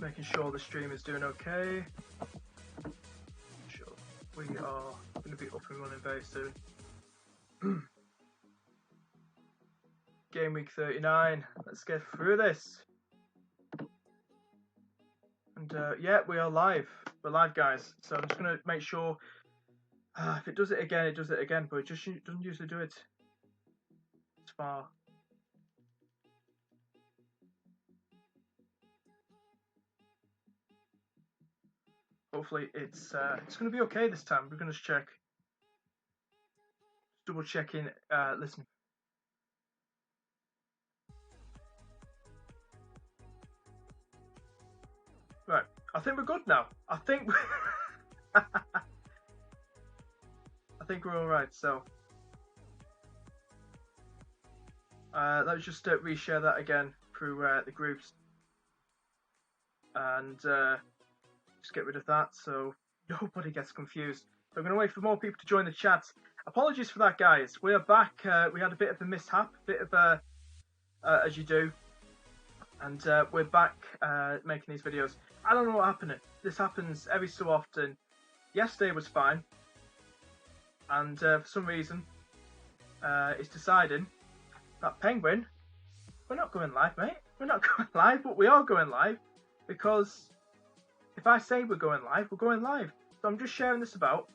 Making sure the stream is doing okay. Sure, we are going to be up and running very soon. Game week 39. Let's get through this. And yeah, we are live. We're live, guys. So I'm just going to make sure. If it does it again, it does it again. But it just doesn't usually do it as far. Hopefully it's going to be okay this time. We're going to check. Double checking. Listen. Right. I think we're good now. I think we're all right. So let's just reshare that again through the groups and just get rid of that so nobody gets confused. So I'm going to wait for more people to join the chat. Apologies for that, guys. We are back. We had a bit of a mishap, bit of a as you do, and we're back making these videos. I don't know what happened. This happens every so often. Yesterday was fine, and for some reason, it's deciding that Penguin, we're not going live, mate. We're not going live, but we are going live because if I say we're going live, we're going live. So I'm just sharing this about.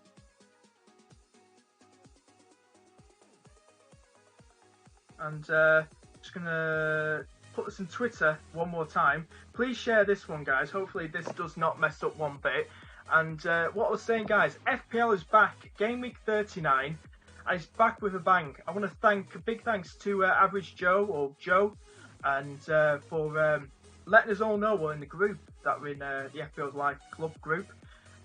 And just going to put this in Twitter one more time. Please share this one, guys. Hopefully this does not mess up one bit. And what I was saying, guys, FPL is back. Game week 39. And it's back with a bang. I want to thank, big thanks to Average Joe, or Joe, and for letting us all know we're in the group, that we're in the FPL Live Club group.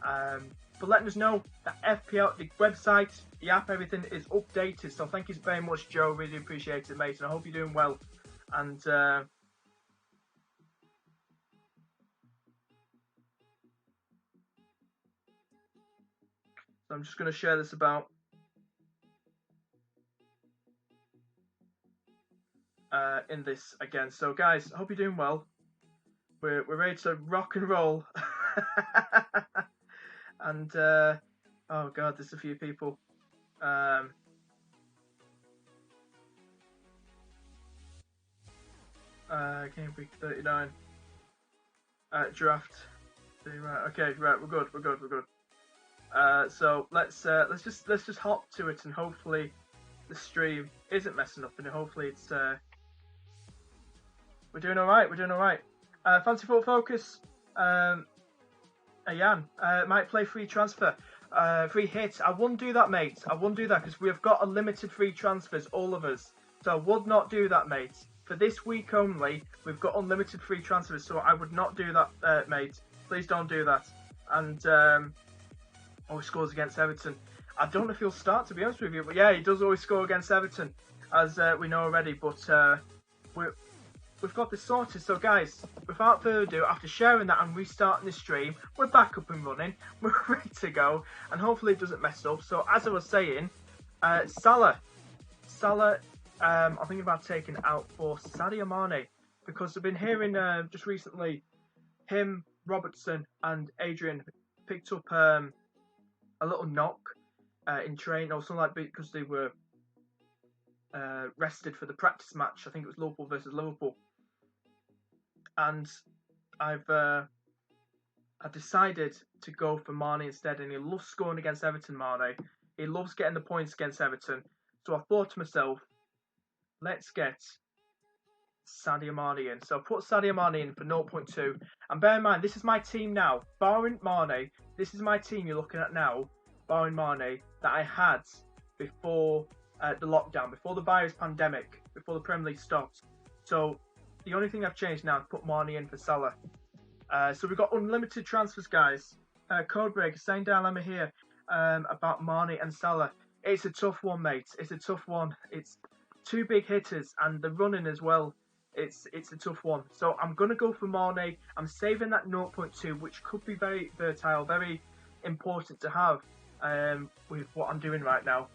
For letting us know that FPL, the website, the app, everything is updated. So thank you very much, Joe. Really appreciate it, mate. And I hope you're doing well. And so I'm just going to share this about. In this again. So guys, I hope you're doing well. We're ready to rock and roll. And oh god, there's a few people. Game week 39. Draft. Right. Okay. Right. We're good. So let's just hop to it, and hopefully the stream isn't messing up, and hopefully it's we're doing all right. Fancy Foot Focus. Ayan might play free transfer, free hit. I wouldn't do that, mate. I wouldn't do that because we have got unlimited free transfers, all of us. So I would not do that, mate. For this week only, we've got unlimited free transfers. So I would not do that, mate. Please don't do that. And he scores against Everton. I don't know if he'll start, to be honest with you, but yeah, he does always score against Everton, as we know already. But we've got this sorted. So guys, without further ado, after sharing that and restarting the stream, we're back up and running. We're ready to go, and hopefully it doesn't mess up. So as I was saying, Salah, I'm thinking about taking out for Sadio Mane, because I've been hearing just recently him, Robertson, and Adrian picked up a little knock in training or something like that, because they were rested for the practice match. I think it was Liverpool versus Liverpool. And I decided to go for Mane instead, and he loves scoring against Everton, Mane. He loves getting the points against Everton. So I thought to myself, let's get Sadio Mane in. So I put Sadio Mane in for 0.2. And bear in mind, this is my team now. Barring Mane, this is my team you're looking at now, barring Mane, that I had before the lockdown, before the virus pandemic, before the Premier League stopped. So the only thing I've changed now is put Mane in for Salah. So we've got unlimited transfers, guys. Codebreaker, same dilemma here about Mane and Salah. It's a tough one, mate. It's a tough one. It's two big hitters, and the running as well. It's a tough one. So I'm going to go for Mane. I'm saving that 0.2, which could be very versatile, very important to have with what I'm doing right now,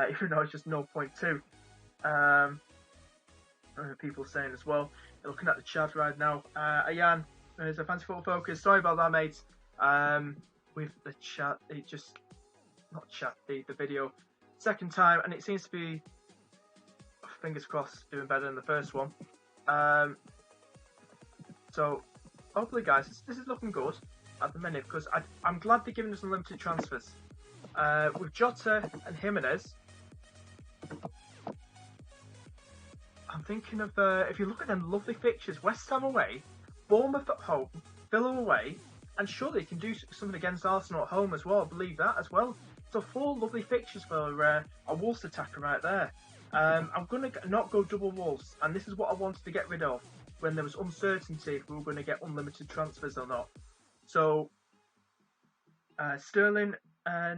even though it's just 0.2. People saying as well, looking at the chat right now, Ayan, There's a fancy football focus. Sorry about that, mate. With the chat, it just not chat the video. Second time, and it seems to be, fingers crossed, doing better than the first one. So hopefully, guys, this is looking good at the minute because I'm glad they're giving us unlimited transfers. With Jota and Jimenez, I'm thinking of if you look at them lovely fixtures: West Ham away, Bournemouth at home, Villa away, and surely you can do something against Arsenal at home as well. I believe that as well. So 4 lovely fixtures for a Wolves attacker right there. I'm going to not go double Wolves, and this is what I wanted to get rid of when there was uncertainty if we were going to get unlimited transfers or not. So Sterling,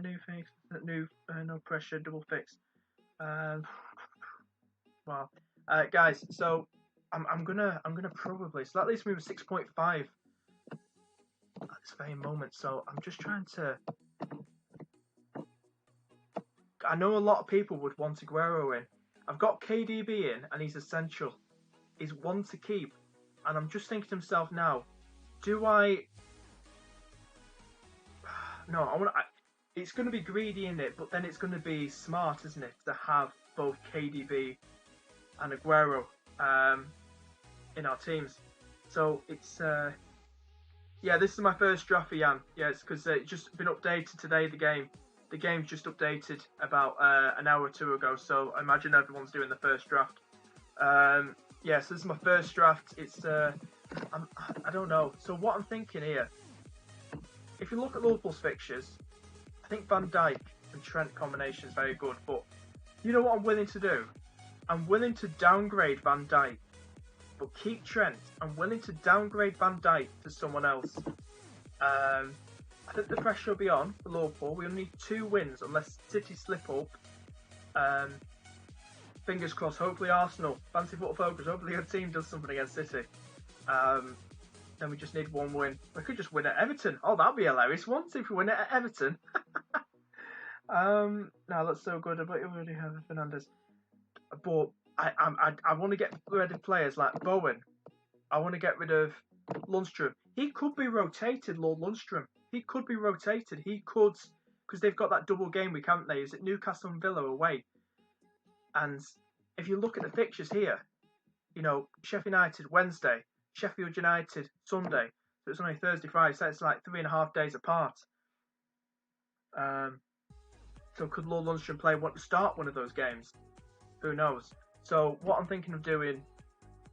new fix, no pressure, double fix. Wow, guys. So I'm gonna probably, so that leaves me with 6.5 at this very moment. So I'm just trying to. I know a lot of people would want Aguero in. I've got KDB in, and he's essential. He's one to keep, and I'm just thinking to myself now: do I? No, I want. It's going to be greedy in it, but then it's going to be smart, isn't it, to have both KDB and Aguero in our teams. So it's yeah, this is my first draft for Jan. Yeah, it's because it's just been updated today. The game's just updated about an hour or two ago. So I imagine everyone's doing the first draft. Yeah, so this is my first draft. It's I don't know. So what I'm thinking here, if you look at Liverpool's fixtures, I think Van Dijk and Trent combination is very good. But you know what I'm willing to do? I'm willing to downgrade Van Dijk, but keep Trent. I'm willing to downgrade Van Dijk to someone else. I think the pressure will be on for Liverpool. We'll need 2 wins unless City slip up. Fingers crossed. Hopefully Arsenal, fancy football focus. Hopefully your team does something against City. Then we just need 1 win. We could just win at Everton. Oh, that'd be hilarious. Once if we win it at Everton. No, that's so good. But you already have Fernandes. But I want to get rid of players like Bowen. I want to get rid of Lundstram. He could be rotated, Lord Lundstram. He could be rotated. He could, because they've got that double game week, haven't they? Is it Newcastle and Villa away? And if you look at the fixtures here, you know, Sheffield United Wednesday, Sheffield United Sunday. So it's only Thursday, Friday. So it's like 3.5 days apart. So could Lord Lundstram start one of those games? Who knows? So what I'm thinking of doing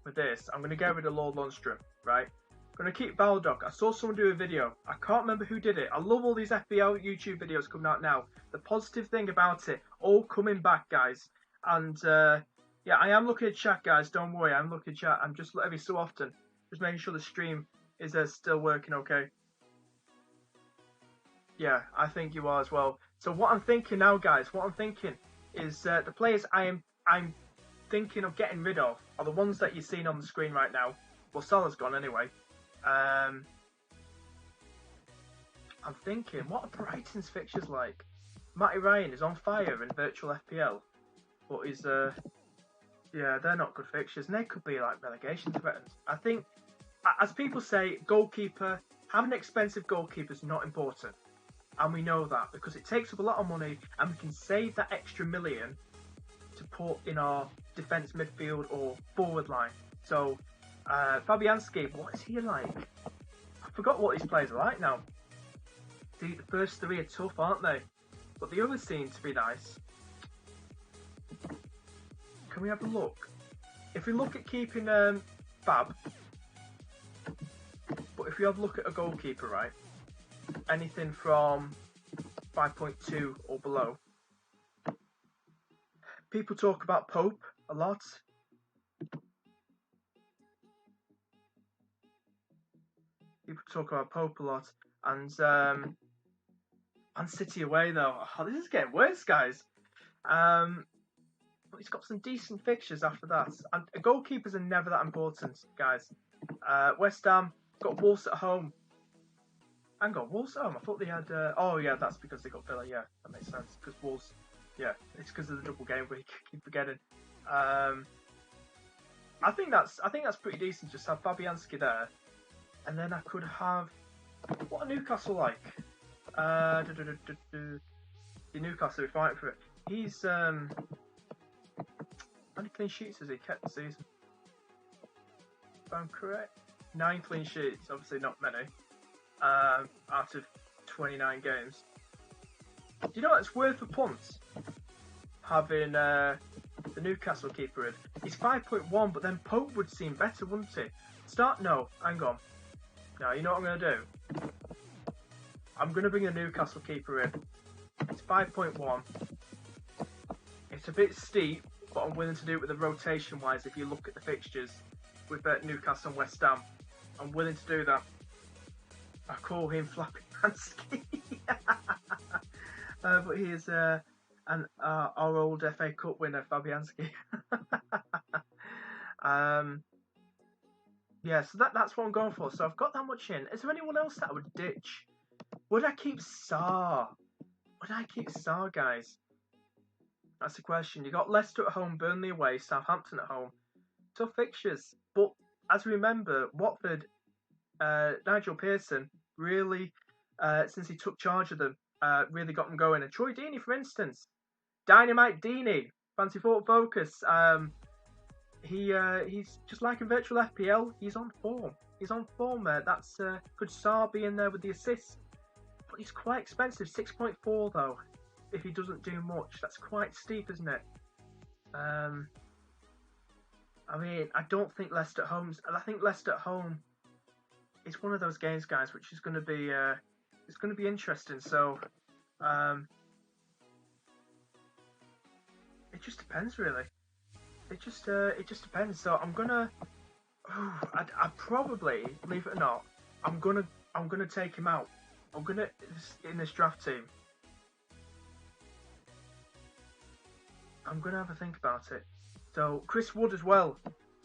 with this, I'm going to get rid of Lord Lundstram, right? I'm going to keep Baldock. I saw someone do a video. I can't remember who did it. I love all these FPL YouTube videos coming out now. The positive thing about it, all coming back, guys. And yeah, I am looking at chat, guys. Don't worry, I'm looking at chat. I'm just every so often just making sure the stream is still working okay. Yeah, I think you are as well. So what I'm thinking now, guys, what I'm thinking is the players I'm thinking of getting rid of are the ones that you're seeing on the screen right now. Well, Salah's gone anyway. I'm thinking, what are Brighton's fixtures like? Matty Ryan is on fire in virtual FPL, but he's yeah, they're not good fixtures, and they could be like relegation threatened. I think, as people say, goalkeeper, having an expensive goalkeeper is not important, and we know that because it takes up a lot of money, and we can save that extra million to put in our defence, midfield, or forward line. So, Fabianski, what is he like? I forgot what these players are like now. The first 3 are tough, aren't they? But the others seem to be nice. Can we have a look? If we look at keeping Fab, but if you have a look at a goalkeeper, right? Anything from 5.2 or below. People talk about Pope a lot. People talk about Pope a lot. And City away though. Oh, this is getting worse, guys. But he's got some decent fixtures after that. And goalkeepers are never that important, guys. West Ham got Wolves at home. And got Wolves at home. I thought they had. Oh yeah, that's because they got Villa. Yeah, that makes sense. Because Wolves. Yeah, it's because of the double game week. Keep forgetting. I think that's pretty decent. Just have Fabianski there. And then I could have... What are Newcastle like? The Newcastle are fighting for it. He's... how many clean sheets has he kept this season? If I'm correct. 9 clean sheets. Obviously not many. Out of 29 games. Do you know what it's worth for punts? Having the Newcastle keeper in. He's 5.1, but then Pope would seem better, wouldn't he? No, hang on. No, you know what I'm going to do? I'm going to bring the Newcastle keeper in. It's 5.1. It's a bit steep, but I'm willing to do it with the rotation-wise if you look at the fixtures with Newcastle and West Ham. I'm willing to do that. I call him Flappy Mansky. But he is our old FA Cup winner, Fabianski. Yeah, so that's what I'm going for. So I've got that much in. Is there anyone else that I would ditch? Would I keep Sarr? Would I keep Sarr, guys? That's the question. You got Leicester at home, Burnley away, Southampton at home. Tough fixtures. But as we remember, Watford, Nigel Pearson really, since he took charge of them, really got them going. And Troy Deeney, for instance, Dynamite Deeney, Fancy Focus. He's just like in virtual FPL. He's on form. He's on form there. That's could Sarr be in there with the assists? But he's quite expensive. 6.4 though. If he doesn't do much, that's quite steep, isn't it? I mean, I don't think Leicester at home. I think Leicester at home is one of those games, guys, which is going to be it's going to be interesting. So it just depends, really. It just depends. So I'm gonna. I probably, believe it or not, I'm gonna take him out. I'm gonna in this draft team. I'm gonna have a think about it. So Chris Wood as well.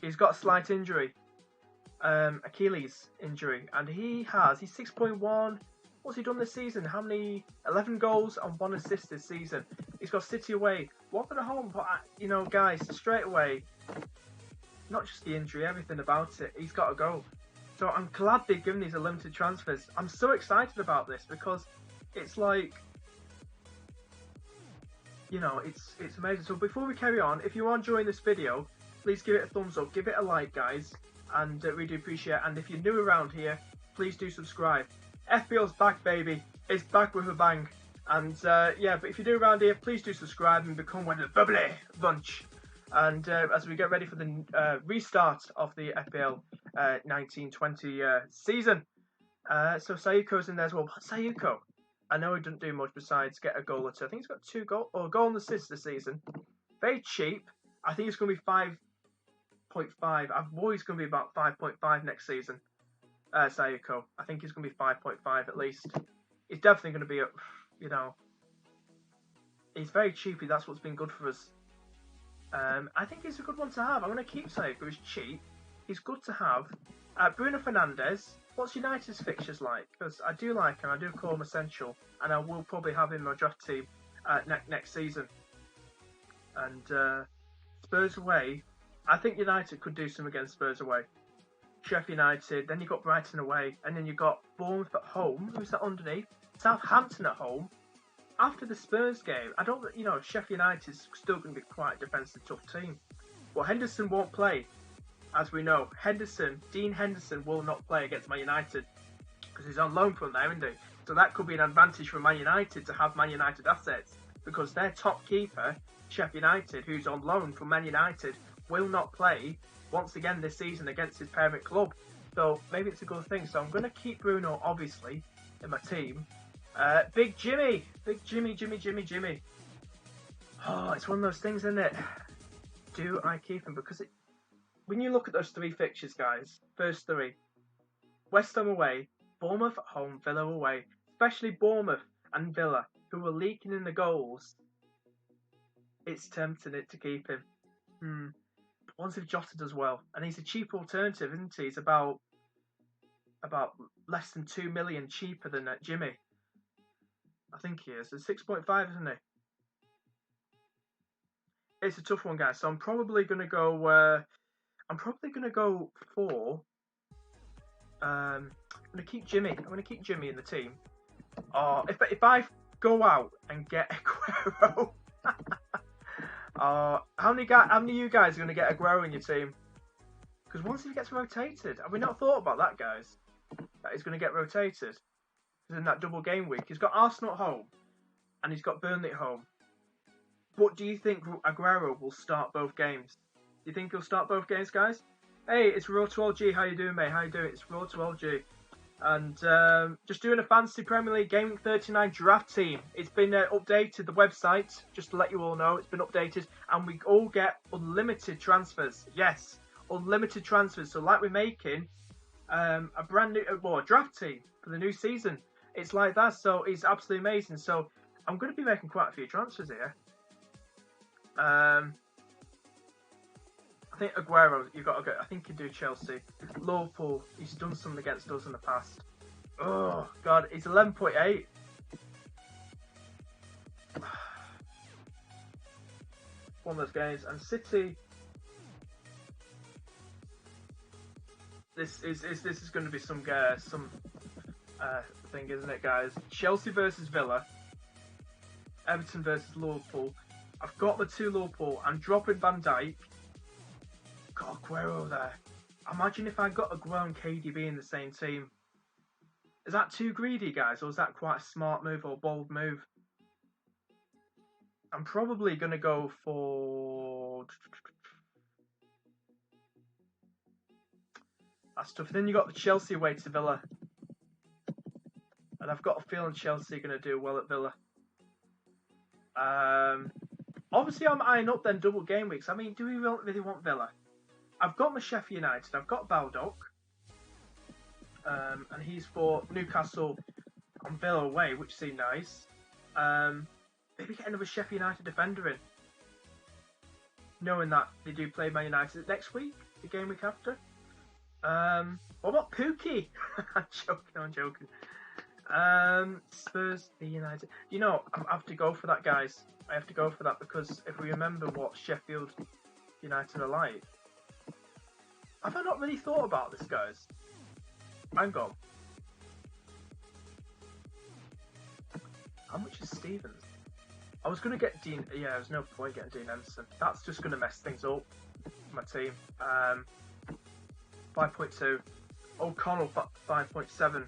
He's got a slight injury, Achilles injury, and he's 6.1. What's he done this season? How many? 11 goals and 1 assist this season. He's got City away, Watford at home. But you know, guys, straight away, not just the injury, everything about it. He's got to go. So I'm glad they've given these limited transfers. I'm so excited about this because it's like, you know, it's amazing. So before we carry on, if you are enjoying this video, please give it a thumbs up, give it a like, guys, and we do appreciate it. And if you're new around here, please do subscribe. FPL's back, baby. It's back with a bang. And yeah, but if you're new around here, please do subscribe and become one of the bubbly bunch. And as we get ready for the restart of the FPL 19-20 season. So Sayuko's in there as well. But Sayuko, I know he doesn't do much besides get a goal or two. I think he's got 2 goals or goal and assists this season. Very cheap. I think it's going to be 5.5. I'm always going to be about 5.5 next season. Sayuko, I think he's going to be 5.5 at least. He's definitely going to be, you know, he's very cheap. That's what's been good for us. I think he's a good one to have. I'm going to keep Sayuko. He's cheap. He's good to have. Bruno Fernandes. What's United's fixtures like? Because I do like him. I do call him essential, and I will probably have him in my draft team next season. And Spurs away. I think United could do some against Spurs away. Sheffield United. Then you got Brighton away, and then you got Bournemouth at home. Who's that underneath? Southampton at home. After the Spurs game, I don't, you know, Sheffield United's still going to be quite a defensive tough team. Well, Henderson won't play, as we know. Dean Henderson will not play against Man United because he's on loan from there, isn't he? So that could be an advantage for Man United to have Man United assets because their top keeper, Sheffield United, who's on loan from Man United, will not play once again this season against his parent club. So maybe it's a good thing. So I'm going to keep Bruno, obviously, in my team. Big Jimmy. Oh, it's one of those things, isn't it? Do I keep him? Because when you look at those 3 fixtures, guys, first 3, West Ham away, Bournemouth at home, Villa away, especially Bournemouth and Villa, who are leaking in the goals, it's tempting it to keep him. Once if Jota does well, and he's a cheap alternative, isn't he? He's about less than 2 million cheaper than Jimmy. I think he is. It's 6.5, isn't he? It's a tough one, guys. So I'm probably gonna go. I'm probably gonna go for I'm going to keep Jimmy. I'm going to keep Jimmy in the team. Oh, if I go out and get Aguero, how many of you guys are going to get Aguero in your team? Because once he gets rotated, have we not thought about that, guys? That he's going to get rotated. Because in that double game week, he's got Arsenal at home and he's got Burnley at home. But do you think Aguero will start both games? Do you think he'll start both games, guys? Hey, it's Raw12G. How you doing, mate? How you doing? It's Raw12G. And just doing a fantasy Premier League Game 39 draft team. It's been updated, the website, just to let you all know. It's been updated. And we all get unlimited transfers. Yes, unlimited transfers. So like we're making a brand new a draft team for the new season. It's like that. So it's absolutely amazing. So I'm going to be making quite a few transfers here. I think Aguero, you've got to go. I think he'd do Chelsea. Liverpool, he's done something against us in the past. Oh, God, he's 11.8. One of those games. And City, this is going to be some thing, isn't it, guys? Chelsea versus Villa. Everton versus Liverpool. I've got the two Liverpool. I'm dropping Van Dijk. Got Aguero there. Imagine if I got Aguero and KDB in the same team. Is that too greedy, guys, or is that quite a smart move or bold move? I'm probably going to go for... That's tough. Then you got the Chelsea away to Villa. And I've got a feeling Chelsea are going to do well at Villa. Obviously, I'm eyeing up then double game weeks. I mean, do we really want Villa? I've got my Sheffield United. I've got Baldock. And he's for Newcastle on Villa away, which seemed nice. Maybe get another Sheffield United defender in. Knowing that they do play Man United next week, the game week after. What about Pookie? I'm joking. Spurs v United. You know, I have to go for that, guys. I have to go for that because if we remember what Sheffield United are like. Have I not really thought about this, guys? Hang on. How much is Stevens? I was going to get Dean... Yeah, there's no point getting Dean Henderson. That's just going to mess things up for my team. 5.2. O'Connell, 5.7.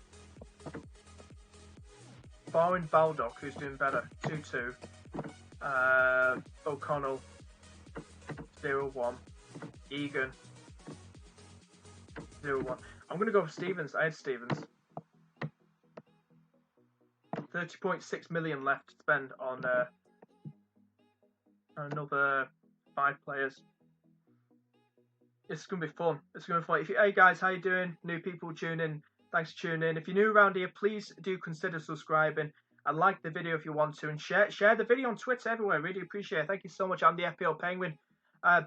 Barring Baldock, who's doing better. 2.2. O'Connell, 0.1. Egan, 0.1. I'm going to go for Stevens. I had Stevens. 30.6 million left to spend on another 5 players. It's going to be fun. It's going to be fun. Hey guys, how you doing? New people tuning. Thanks for tuning in. If you're new around here, please do consider subscribing and like the video if you want to, and share the video on Twitter everywhere. Really appreciate it. Thank you so much. I'm the FPL Penguin,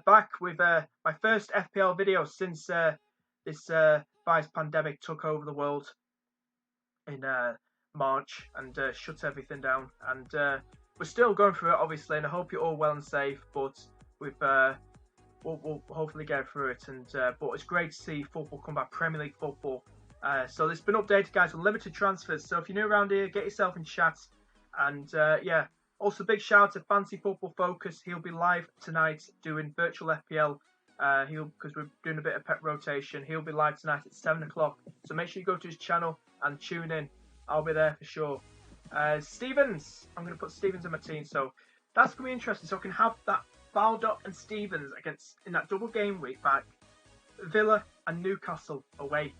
back with my first FPL video since this virus pandemic took over the world in March and shut everything down. And we're still going through it, obviously, and I hope you're all well and safe. But we've we'll hopefully get through it. And but it's great to see football come back, Premier League football. So it's been updated, guys, with limited transfers. So if you're new around here, get yourself in chat. And yeah, also big shout out to Fancy Football Focus. He'll be live tonight doing virtual FPL. Because we're doing a bit of pep rotation. He'll be live tonight at 7 o'clock. So make sure you go to his channel and tune in. I'll be there for sure. Stevens, I'm going to put Stevens in my team. So that's going to be interesting. So I can have that Baldock and Stevens against in that double game week back. Villa and Newcastle away.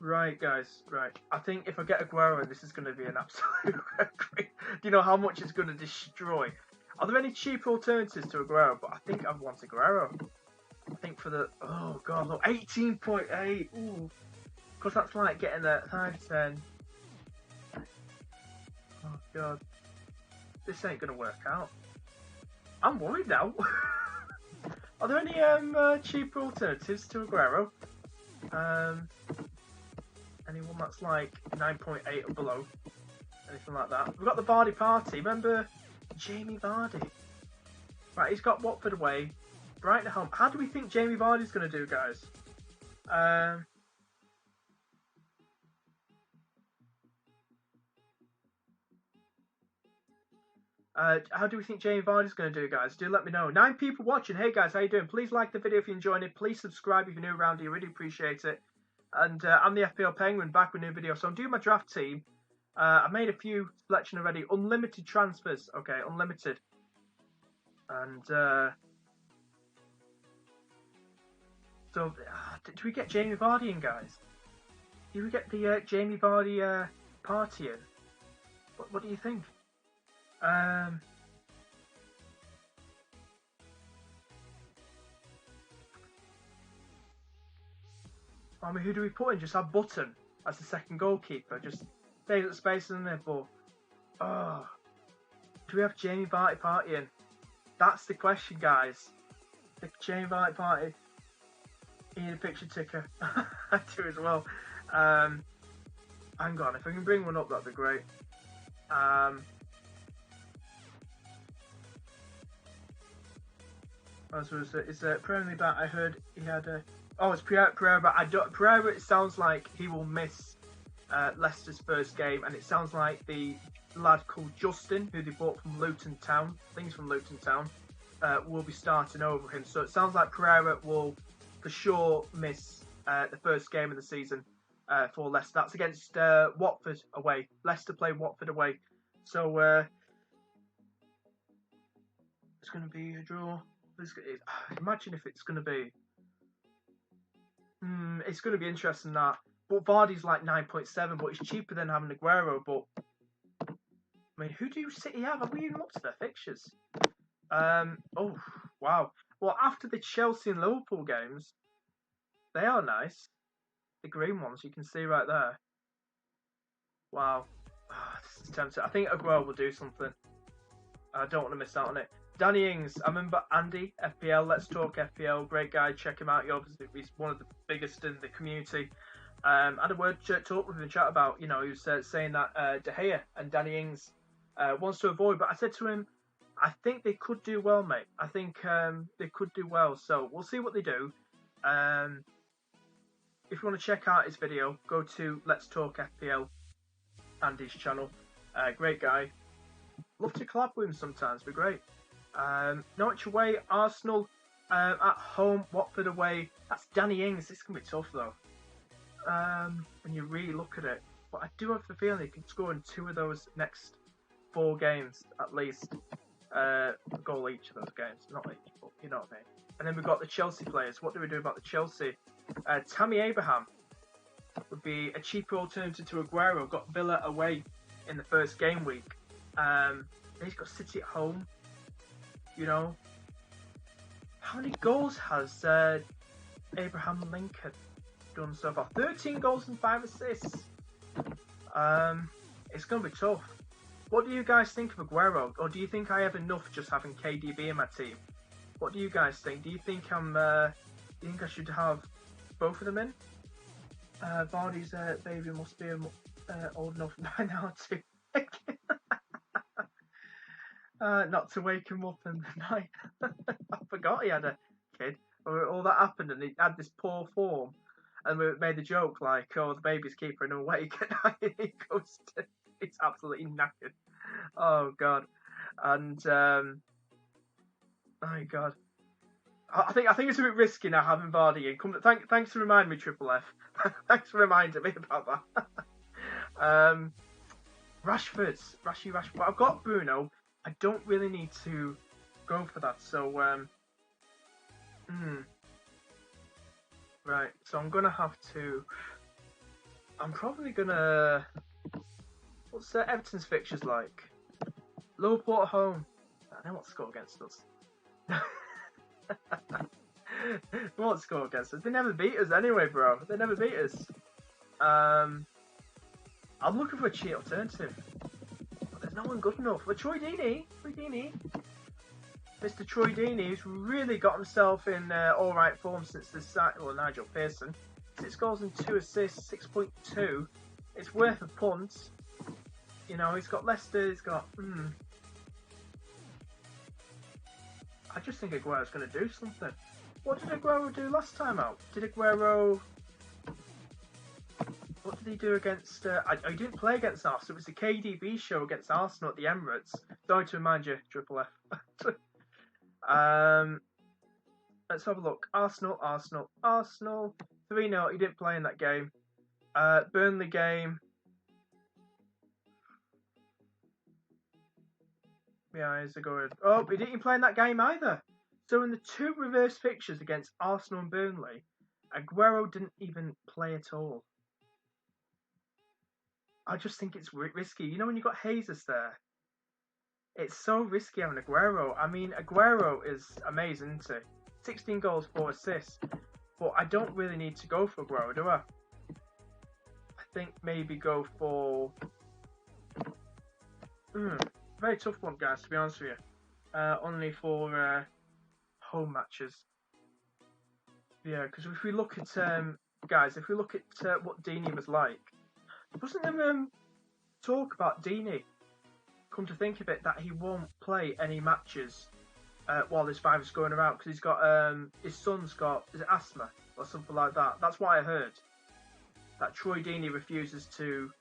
Right, guys, right. I think if I get Aguero, this is going to be an absolute great. Do you know how much it's going to destroy? Are there any cheaper alternatives to Aguero? But I think I want Aguero. I think for the... Oh, God, look, 18.8. Ooh. Because that's like getting a 5-10. Oh, God. This ain't going to work out. I'm worried now. Are there any cheaper alternatives to Aguero? Anyone that's like 9.8 or below? Anything like that? We've got the Vardy party. Remember Jamie Vardy? Right, he's got Watford away, Brighton at home. How do we think Jamie Vardy's going to do, guys? How do we think Jamie Vardy's going to do, guys? Do let me know. 9 people watching. Hey, guys, how you doing? Please like the video if you're enjoying it. Please subscribe if you're new around here. Really appreciate it. And I'm the FPL Penguin, back with a new video. So I'm doing my draft team. I made a few selection already. Unlimited transfers. Okay, unlimited. And so, do we get Jamie Vardy in, guys? Do we get the Jamie Vardy party in? What do you think? I mean, who do we put in? Just have Button as the second goalkeeper. Just stays at space in there, but do we have Jamie Vardy party in? That's the question, guys. The Jamie Vardy party. You need a picture ticker. I do as well. Hang on, if I can bring one up, that'd be great. Is Premier League back? I heard he had a. Oh, it's Pereira, but Pereira, it sounds like he will miss Leicester's first game, and it sounds like the lad called Justin, who they bought from Luton Town, things from Luton Town, will be starting over him. So it sounds like Pereira will for sure miss the first game of the season for Leicester. That's against Watford away. Leicester play Watford away. So it's going to be a draw. Imagine if it's going to be. It's going to be interesting that. But Vardy's like 9.7, but it's cheaper than having Aguero. But I mean, who do City have? Have we even looked at their fixtures? Oh wow. Well, after the Chelsea and Liverpool games, they are nice. The green ones you can see right there. Wow, this is tempting. I think Aguero will do something. I don't want to miss out on it. Danny Ings, I remember Andy, FPL, Let's Talk FPL, great guy, check him out. He's one of the biggest in the community. I had a word talk with him, chat about, he was saying that De Gea and Danny Ings wants to avoid, but I said to him, I think they could do well, mate. I think they could do well, so we'll see what they do. If you want to check out his video, go to Let's Talk FPL, Andy's channel. Great guy. Love to collab with him sometimes, be great. Norwich away, Arsenal at home, Watford away. That's Danny Ings. This can be tough though. When you really look at it, but I do have the feeling he can score in 2 of those next 4 games at least. A goal each of those games, not each, but you know what I mean. And then we've got the Chelsea players. What do we do about the Chelsea? Tammy Abraham would be a cheaper alternative to Aguero. Got Villa away in the first game week. He's got City at home. How many goals has Abraham Lincoln done so far? 13 goals and 5 assists. It's going to be tough. What do you guys think of Aguero? Or do you think I have enough just having KDB in my team? What do you guys think? Do you think do you think I should have both of them in? Vardy's baby must be old enough by now to not to wake him up in the night. I forgot he had a kid. All that happened, and he had this poor form, and we made the joke like, "Oh, the baby's keeping him awake at night." He goes to, it's absolutely knackered. Oh god, and my god, I think it's a bit risky now having Vardy in. Thanks for reminding me, Triple F. Thanks for reminding me about that. Rashford. I've got Bruno. I don't really need to go for that. So, right. So I'm gonna have to. I'm probably gonna. What's Everton's fixtures like? Liverpool at home. I know what to score against us. What score against us? They never beat us anyway, bro. They never beat us. I'm looking for a cheat alternative. But there's no one good enough. But Troy Deeney. Mr. Troy Deeney, who's really got himself in alright form since the start. Well, Nigel Pearson. 6 goals and 2 assists, 6.2. It's worth a punt. He's got Leicester, he's got... I just think Aguero's going to do something. What did Aguero do last time out? Did Aguero... What did he do against... he didn't play against Arsenal. It was the KDB show against Arsenal at the Emirates. Sorry to remind you, Triple F. Let's have a look. Arsenal. 3-0. He didn't play in that game. Burnley game. Yeah, he's a good. Oh, he didn't play in that game either. So in the two reverse fixtures against Arsenal and Burnley, Aguero didn't even play at all. I just think it's risky. You know when you've got Jesus there? It's so risky having Aguero. I mean, Aguero is amazing, isn't he? 16 goals, 4 assists. But I don't really need to go for Aguero, do I? I think maybe go for... very tough one, guys, to be honest with you. Only for home matches. Yeah, because if we look at... guys, if we look at what Deeney was like, wasn't there talk about Deeney, come to think of it, that he won't play any matches while this virus is going around because he's got his son's got, is it asthma or something like that? That's what I heard. That Troy Deeney refuses to,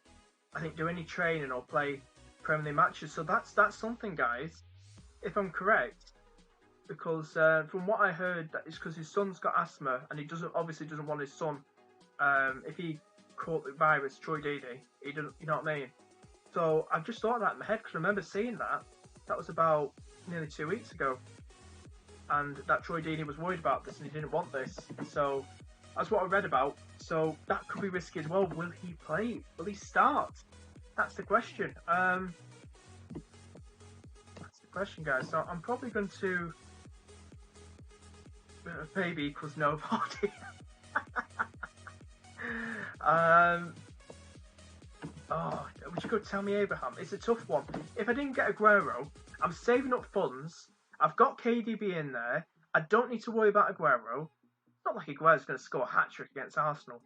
I think, do any training or play Premier League matches. So that's something, guys, if I'm correct, because from what I heard, that is because his son's got asthma and he obviously doesn't want his son, if he caught the virus, Troy Deeney, he doesn't, you know what I mean? So I've just thought that in my head because I remember seeing that. That was about nearly 2 weeks ago, and that Troy Deeney was worried about this and he didn't want this. So that's what I read about. So that could be risky as well. Will he play? Will he start? That's the question. That's the question, guys. So I'm probably going to maybe equals nobody. Would you go Tammy Abraham? It's a tough one. If I didn't get Aguero, I'm saving up funds. I've got KDB in there. I don't need to worry about Aguero. It's not like Aguero's going to score a hat-trick against Arsenal.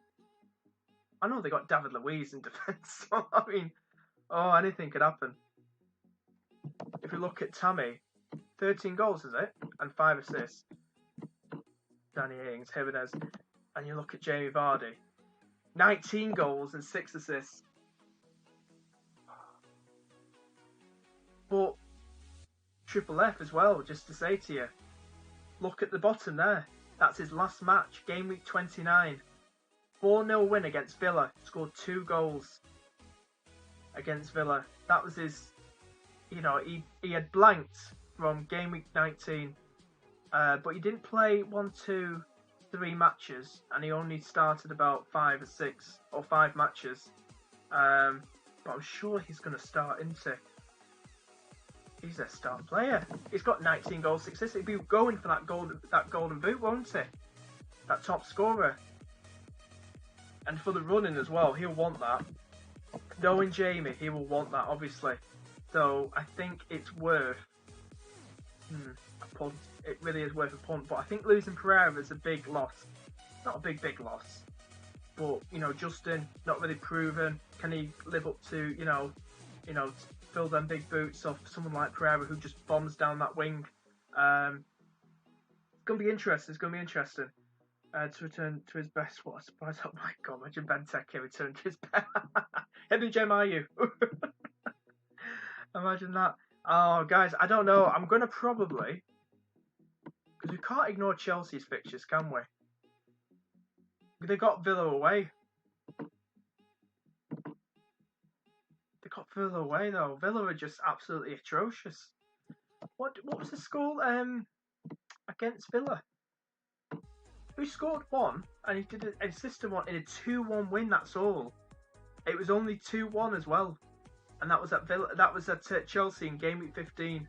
I know they got David Luiz in defence. So, I mean, anything could happen. If you look at Tammy, 13 goals, is it? And 5 assists. Danny Ings, Jimenez. And you look at Jamie Vardy, 19 goals and 6 assists. But Triple F as well, just to say to you, look at the bottom there. That's his last match, game week 29. 4-0 win against Villa. Scored 2 goals against Villa. That was his, you know, he had blanked from game week 19. But he didn't play 1, 2, 3 matches, and he only started about 5 or 6 or 5 matches. But I'm sure he's going to start, isn't he? He's a star player. He's got 19 goals, 6 assists. He'd be going for that golden boot, won't he? That top scorer. And for the running as well, he'll want that. Knowing Jamie, he will want that, obviously. So I think it's worth a punt. It really is worth a punt. But I think losing Pereira is a big loss. Not a big loss. But, you know, Justin, not really proven. Can he live up to, you know, fill them big boots of someone like Pereira who just bombs down that wing? It's going to be interesting. To return to his best. What a surprise. Oh my god, imagine Benteke return to his best. Henry Jem, are you? Imagine that. Oh, guys, I don't know. I'm going to probably... Because we can't ignore Chelsea's fixtures, can we? They got Villa away. They got Villa away, though. Villa are just absolutely atrocious. What was the score against Villa? We scored 1, and he did a system one in a 2-1 win. That's all. It was only 2-1 as well, and that was at Villa. That was at Chelsea in game week 15.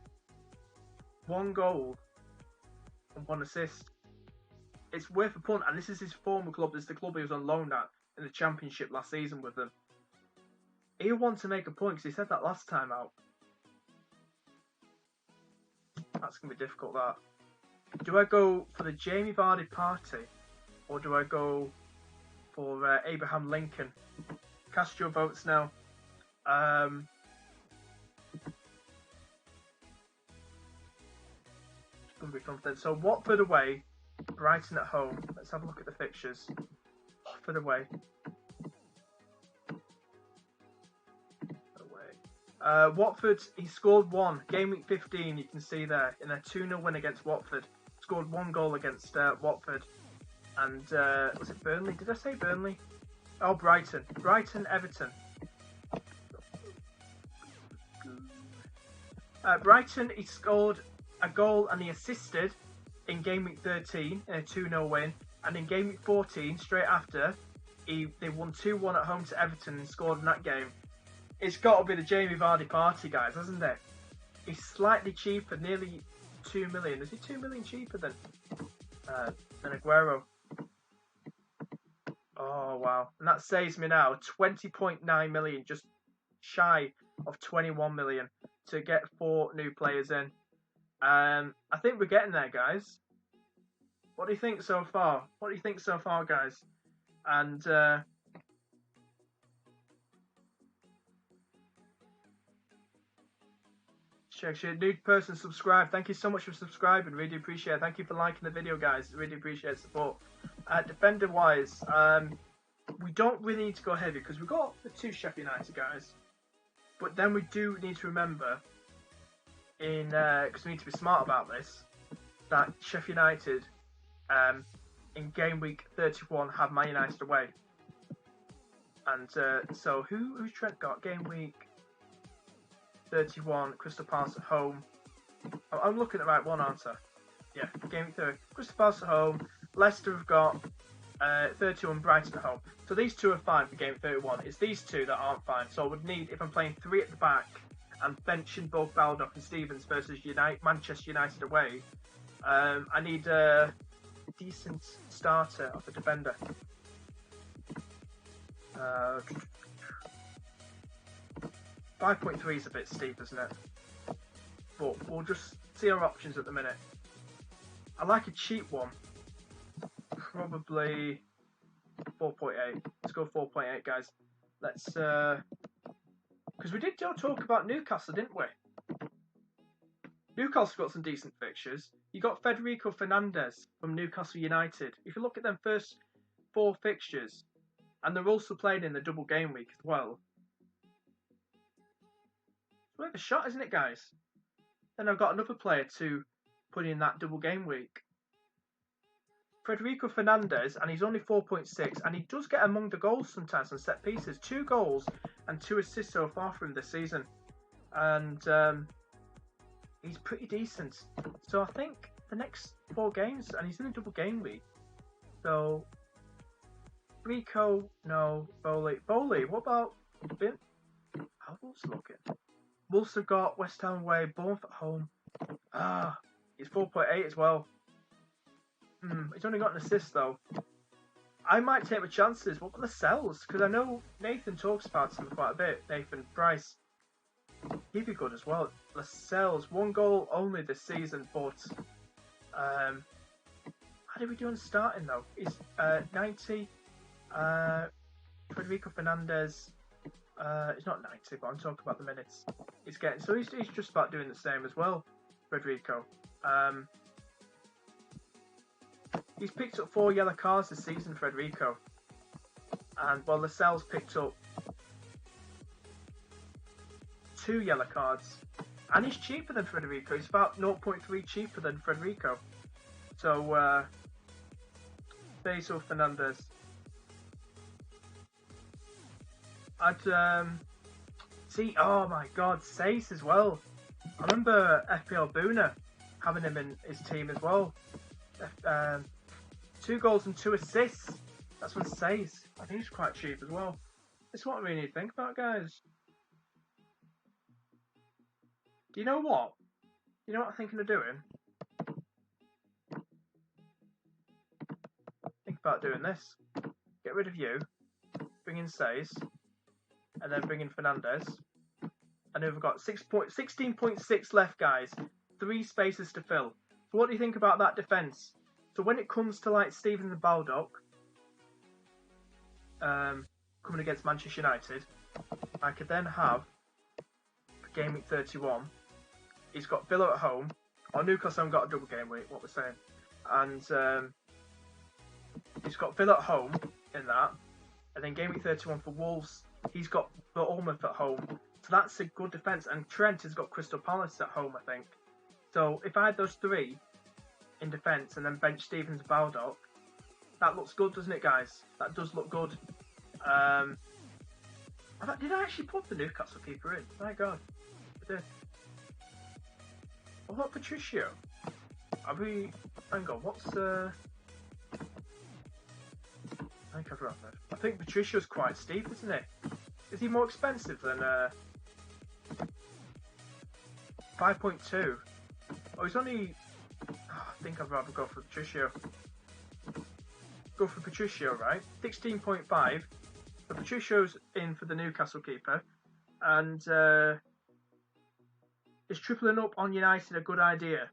1 goal and 1 assist. It's worth a punt, and this is his former club. This is the club he was on loan at in the Championship last season with them. He'll want to make a point because he said that last time out. That's going to be difficult, that. Do I go for the Jamie Vardy party, or do I go for Abraham Lincoln? Cast your votes now. going to be confident. So Watford away, Brighton at home. Let's have a look at the fixtures. Watford away. Watford, he scored one. Game week 15, you can see there, in a 2-0 win against Watford. Scored 1 goal against Watford. And, was it Burnley? Did I say Burnley? Oh, Brighton. Brighton, Everton. Brighton, he scored a goal and he assisted in game week 13 in a 2-0 win. And in game week 14, straight after, they won 2-1 at home to Everton and scored in that game. It's got to be the Jamie Vardy party, guys, hasn't it? He's slightly cheaper, nearly 2 million. Is he 2 million cheaper than Aguero? Oh, wow. And that saves me now 20.9 million, just shy of 21 million to get 4 new players in. I think we're getting there, guys. What do you think so far? What do you think so far, guys? And new person subscribe. Thank you so much for subscribing. Really appreciate it. Thank you for liking the video, guys. Really appreciate the support. Defender wise, we don't really need to go heavy because we've got the 2 Sheffield United guys. But then we do need to remember, because we need to be smart about this, that Sheffield United in game week 31 have Man United away. And so who's Trent got? Game week 31, Crystal Palace at home. I'm looking at the right one, aren't I? Yeah, game week 30. Crystal Palace at home. Leicester have got 31, Brighton at home. So these 2 are fine for game 31. It's these 2 that aren't fine. So I would need, if I'm playing 3 at the back and benching both Baldock and Stevens versus Manchester United away, I need a decent starter of a defender. 5.3 is a bit steep, isn't it? But we'll just see our options at the minute. I like a cheap one. Probably 4.8. Let's go 4.8, guys. Let's, because we did talk about Newcastle, didn't we? Newcastle got some decent fixtures. You got Federico Fernandez from Newcastle United. If you look at them first 4 fixtures, and they're also playing in the double game week as well. It's worth a shot, isn't it, guys? Then I've got another player to put in that double game week. Federico Fernandez, and he's only 4.6, and he does get among the goals sometimes on set pieces. 2 goals and 2 assists so far for him this season. And he's pretty decent. So I think the next 4 games, and he's in a double game week. So Rico, no. Bowley, what about Bin? How Wolves looking? Wolves have got West Ham away, Bournemouth at home. He's 4.8 as well. He's only got an assist though. I might take my chances. What about the sells? Because I know Nathan talks about him quite a bit. Nathan Price. He'd be good as well. Lascelles, 1 goal only this season, but how did we do on starting though? He's 90. Federico Fernandez. He's not 90, but I'm talking about the minutes he's getting. So he's just about doing the same as well, Federico. He's picked up 4 yellow cards this season, Federico. And well, Lascelles picked up 2 yellow cards. And he's cheaper than Federico. He's about 0.3 cheaper than Federico. So, Basil Fernandez. I'd, see, oh my god, Sace as well. I remember FPL Boona having him in his team as well. 2 goals and 2 assists. That's what Sace. I think he's quite cheap as well. It's what we need to think about, guys. Do you know what? You know what I'm thinking of doing? Think about doing this. Get rid of you. Bring in Sace. And then bring in Fernandez. And then we've got 16.6 left, guys. 3 spaces to fill. So what do you think about that defence? So when it comes to like Steven and Baldock coming against Manchester United, I could then have for game week 31. He's got Villa at home, Oh, Newcastle haven't got a double game week, what we're saying. And he's got Villa at home in that. And then game week 31 for Wolves, he's got Bournemouth at home. So that's a good defence. And Trent has got Crystal Palace at home, I think. So if I had those three in defence and then bench Stevens Baldock, that looks good, doesn't it, guys? That does look good. Did I actually put the Newcastle keeper in? My God. I did. What about Patricio? Have we... Hang on, what's... I think I've remembered. I think Patricio's quite steep, isn't he? Is he more expensive than... 5.2? Oh, he's only... I think I'd rather go for Patricio. Go for Patricio, right? 16.5. So Patricio's in for the Newcastle keeper. And is tripling up on United a good idea?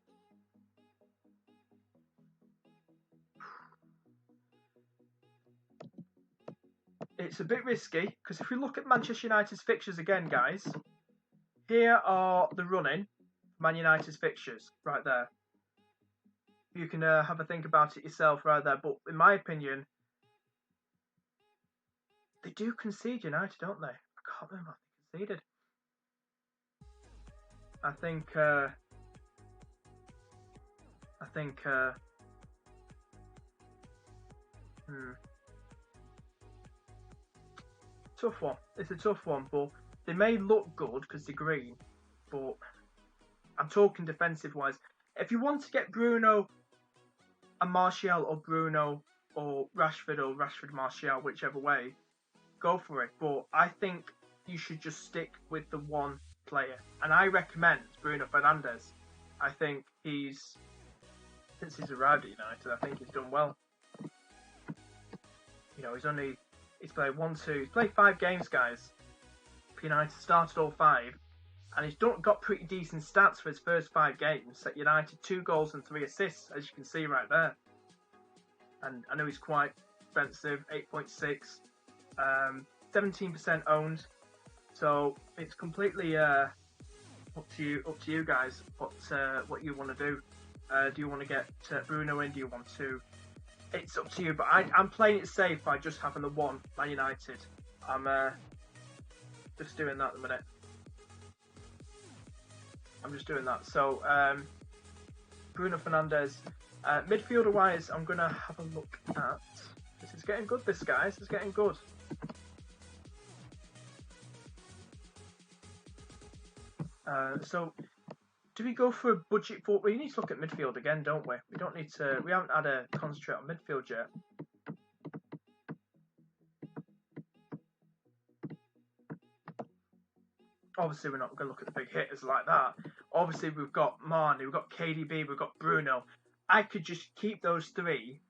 It's a bit risky, because if we look at Manchester United's fixtures again, guys, here are the running Man United's fixtures, right there. You can have a think about it yourself right there, but in my opinion, they do concede United, don't they? I can't remember what they conceded. I think tough one. It's a tough one, but they may look good because they're green, but I'm talking defensive wise. If you want to get Bruno and Martial, or Bruno or Rashford Martial, whichever way, go for it. But I think you should just stick with the one player, and I recommend Bruno Fernandes. I think since he's arrived at United, I think he's done well. You know, he's played he's played 5 games, guys. For United, started all 5, and he's got pretty decent stats for his first 5 games at United. 2 goals and 3 assists, as you can see right there. And I know he's quite expensive, 8.6, 17% owned. So it's completely up to you guys what you want to do. Do you want to get Bruno in? Do you want to? It's up to you. But I'm playing it safe by just having the one Man United. I'm just doing that at the minute. I'm just doing that. So Bruno Fernandes. Midfielder wise, I'm gonna have a look at. This is getting good. This, guys, is getting good. So, do we go for a budget for? We need to look at midfield again, don't we? We don't need to. We haven't had a concentrate on midfield yet. Obviously, we're not going to look at the big hitters like that. Obviously, we've got Mane, we've got KDB, we've got Bruno. I could just keep those 3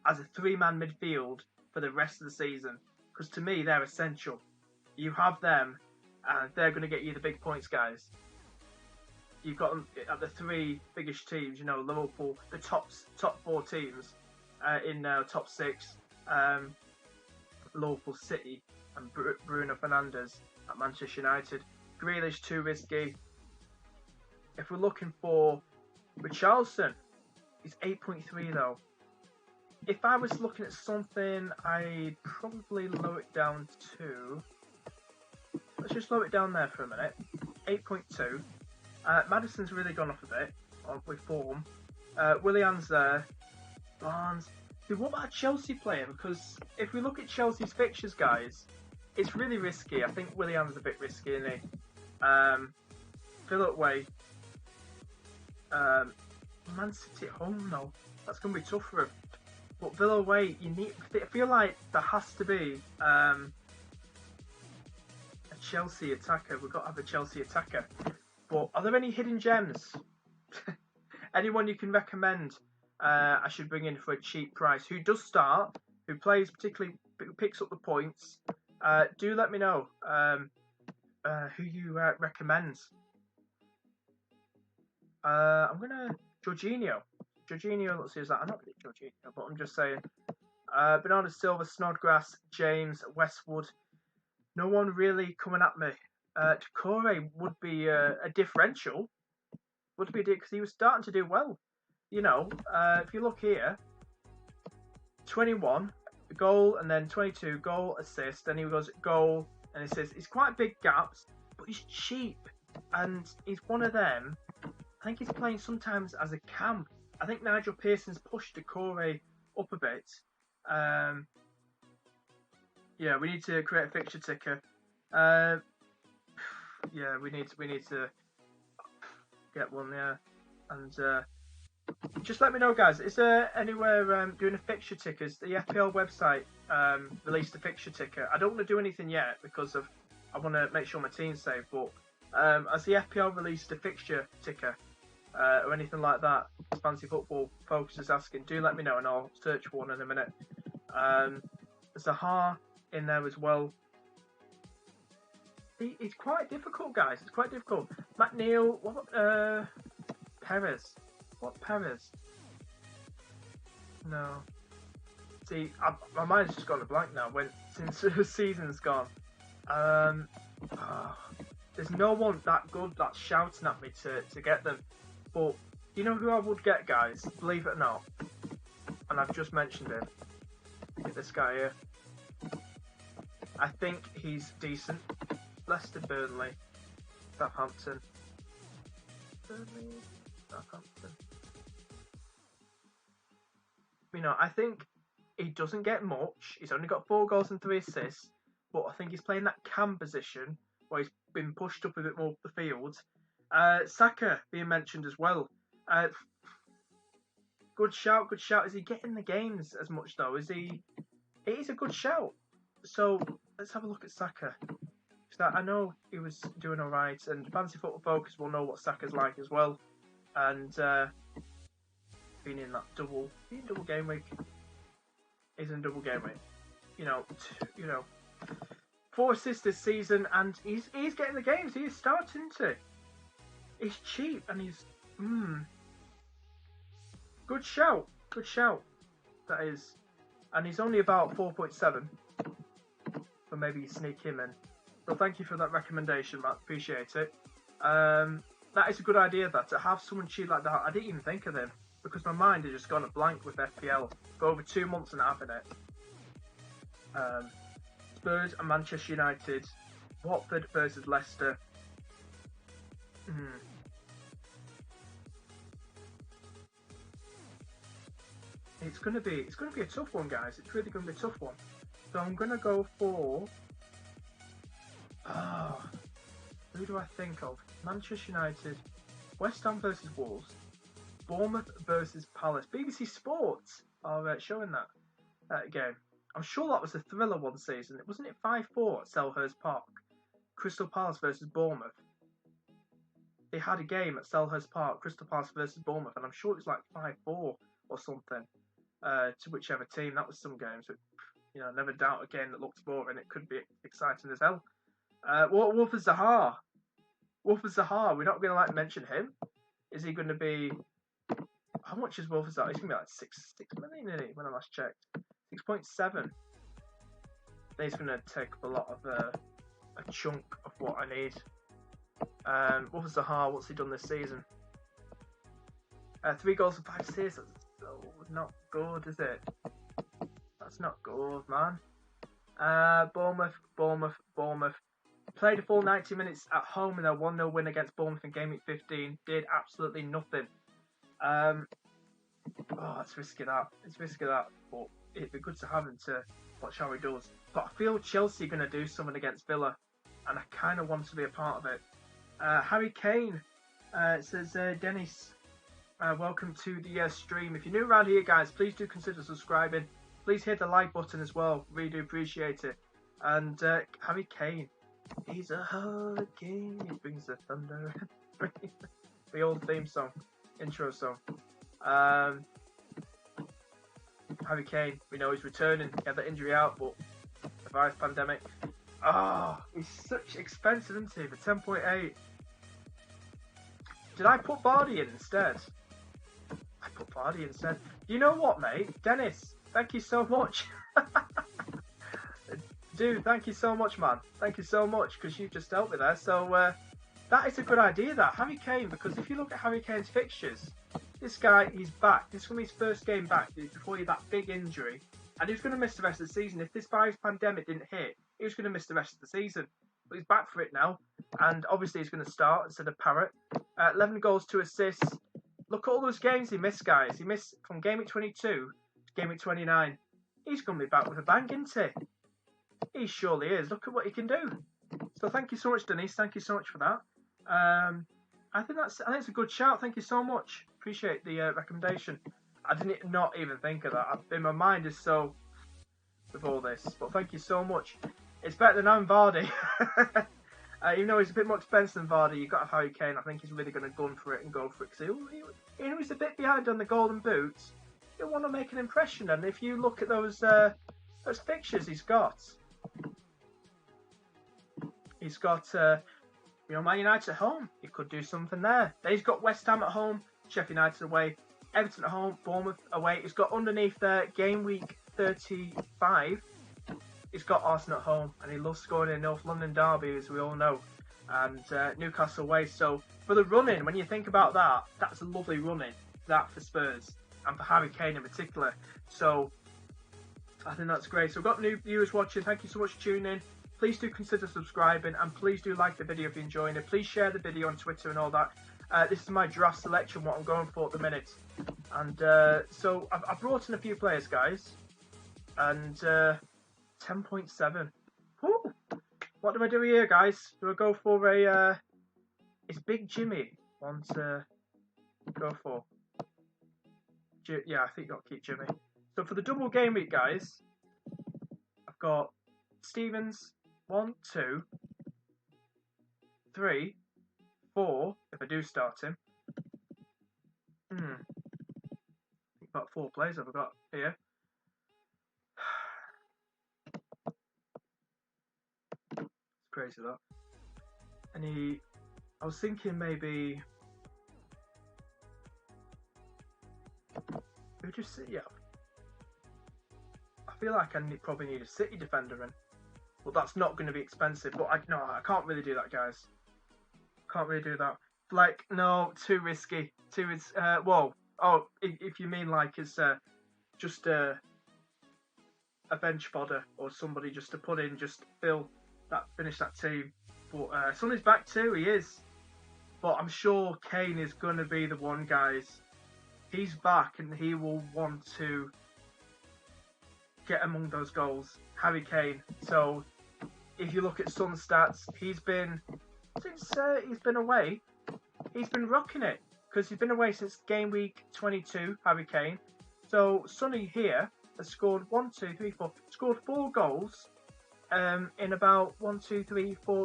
as a 3-man midfield for the rest of the season, because to me, they're essential. You have them, and they're going to get you the big points, guys. You've got them at the 3 biggest teams, you know, Liverpool, the top 4 teams in top 6, Liverpool, City, and Bruno Fernandes at Manchester United. Grealish, too risky. If we're looking for Richarlison, he's 8.3 though. If I was looking at something, I'd probably lower it down to... Let's just lower it down there for a minute. 8.2. Maddison's really gone off a bit with form. Willian's there. Barnes. What about a Chelsea player? Because if we look at Chelsea's fixtures, guys, it's really risky. I think Willian's a bit risky, isn't he? Villa away. Man City at home, though. That's going to be tough for him. But Villa away, I feel like there has to be a Chelsea attacker. We've got to have a Chelsea attacker. But are there any hidden gems? Anyone you can recommend I should bring in for a cheap price? Who does start? Who plays particularly? Who picks up the points? Do let me know who you recommend. I'm gonna Jorginho. Let's see, is that? I'm not really Jorginho, but I'm just saying. Bernardo Silva, Snodgrass, James, Westwood. No one really coming at me. Decore would be a differential, What did we do? Because he was starting to do well. You know, if you look here, 21 goal and then 22 goal, assist. Then he goes goal and assist. It's quite big gaps, but he's cheap, and he's one of them. I think he's playing sometimes as a cam. I think Nigel Pearson's pushed Decore up a bit. Yeah, we need to create a fixture ticker. Yeah, we need to get one. Yeah, and just let me know, guys. Is there anywhere doing a fixture tickers? The FPL website released a fixture ticker. I don't want to do anything yet because I want to make sure my team's safe. But has the FPL released a fixture ticker or anything like that? Fancy Football Focus is asking. Do let me know, and I'll search for one in a minute. There's a Ha in there as well. It's quite difficult, guys. It's quite difficult. McNeil, what? Perez. What Perez? No. See, my mind's just gone a blank now. Since the season's gone. There's no one that good that's shouting at me to get them. But you know who I would get, guys? Believe it or not. And I've just mentioned him. Look at this guy here. I think he's decent. Leicester, Burnley, Southampton. Burnley, Southampton. You know, I think he doesn't get much. He's only got 4 goals and 3 assists. But I think he's playing that cam position where he's been pushed up a bit more up the field. Saka being mentioned as well. Good shout, good shout. Is he getting the games as much though? Is he? It is a good shout. So let's have a look at Saka. I know he was doing alright, and Fancy Football Focus will know what Saka's like as well. And being in that double game week. He's in double game week. You know, 4 assists this season, and he's getting the games. He's starting to. He's cheap, and he's good shout. Good shout. That is, and he's only about 4.7. So maybe you sneak him in. So thank you for that recommendation, Matt. Appreciate it. That is a good idea, that to have someone cheap like that. I didn't even think of him because my mind had just gone a blank with FPL for over 2 months and having it. Spurs and Manchester United. Watford versus Leicester. It's gonna be a tough one, guys. It's really gonna be a tough one. So I'm gonna go for. Who do I think of? Manchester United, West Ham versus Wolves, Bournemouth versus Palace. BBC Sports are showing that game. I'm sure that was a thriller one season. Wasn't it 5-4 at Selhurst Park? Crystal Palace versus Bournemouth. They had a game at Selhurst Park, Crystal Palace versus Bournemouth, and I'm sure it was like 5-4 or something to whichever team. That was some games. But, you know, never doubt a game that looks boring. It could be exciting as hell. Wolf of Zaha. Wolf of Zaha. We're not going to mention him. Is he going to be? How much is Wolf of Zaha? He's going to be like 6 million, isn't he? When I last checked, 6.7. He's going to take up a lot of a chunk of what I need. Wolf of Zaha. What's he done this season? 3 goals and 5 assists. That's not good, is it? That's not good, man. Bournemouth. Played a full 90 minutes at home in a 1-0 win against Bournemouth in game week 15. Did absolutely nothing. It's risky that. But it'd be good to have him to watch how he does. But I feel Chelsea are going to do something against Villa, and I kind of want to be a part of it. Harry Kane says, Dennis, welcome to the stream. If you're new around here, guys, please do consider subscribing. Please hit the like button as well. Really do appreciate it. And Harry Kane, he's a hurricane. He brings the thunder. The old theme song, intro song. Harry Kane, we know he's returning. He had that injury out, but the virus pandemic. He's such expensive, isn't he? For 10.8. Did I put Vardy in instead? I put Vardy instead. You know what, mate? Dennis, thank you so much. Dude, thank you so much, man. Thank you so much, because you just helped me there. So, That is a good idea, that. Harry Kane, because if you look at Harry Kane's fixtures, this guy, he's back. This is going to be his first game back before he had that big injury. And he was going to miss the rest of the season. If this virus pandemic didn't hit, he was going to miss the rest of the season. But he's back for it now. And obviously he's going to start instead of Parrott. 11 goals, 2 assists. Look at all those games he missed, guys. He missed from game week 22 to game week 29. He's going to be back with a bang, isn't he? He surely is. Look at what he can do. So thank you so much, Denise. Thank you so much for that. I think it's a good shout. Thank you so much. Appreciate the recommendation. I didn't not even think of that. In my mind is so with all this. But thank you so much. It's better than I'm Vardy. Even though he's a bit more expensive than Vardy, you've got to have Harry Kane. I think he's really going to gun for it and go for it. Because he's a bit behind on the golden boots. He'll want to make an impression. And if you look at those fixtures he's got Man United at home. He could do something there. Then he's got West Ham at home, Sheffield United away, Everton at home, Bournemouth away. He's got underneath there game week 35. He's got Arsenal at home, and he loves scoring in North London derby, as we all know, and Newcastle away. So for the running, when you think about that, that's a lovely running, that for Spurs and for Harry Kane in particular. So I think that's great. So we've got new viewers watching. Thank you so much for tuning in. Please do consider subscribing, and please do like the video if you're enjoying it. Please share the video on Twitter and all that. This is my draft selection, what I'm going for at the minute. And so I've brought in a few players, guys. And 10.7. What do I do here, guys? Do I go for a... It's Big Jimmy want to go for? Yeah, I think I'll keep Jimmy. So for the double game week, guys, I've got Stevens... 1, 2, 3, 4, if I do start him. I think about 4 players I've got here. It's crazy that. And I was thinking maybe... Who just City up? I feel like I probably need a City defender in. But that's not going to be expensive. But I can't really do that, guys. Can't really do that. Like, no, too risky. Whoa. Oh, if you mean like it's just a bench fodder or somebody just to put in, just finish that team. But Sonny's back too. He is. But I'm sure Kane is going to be the one, guys. He's back and he will want to get among those goals. Harry Kane. So if you look at Son's stats, he's been away. He's been rocking it because he's been away since game week 22. Harry Kane. So Sonny here has scored scored 4 goals in about 4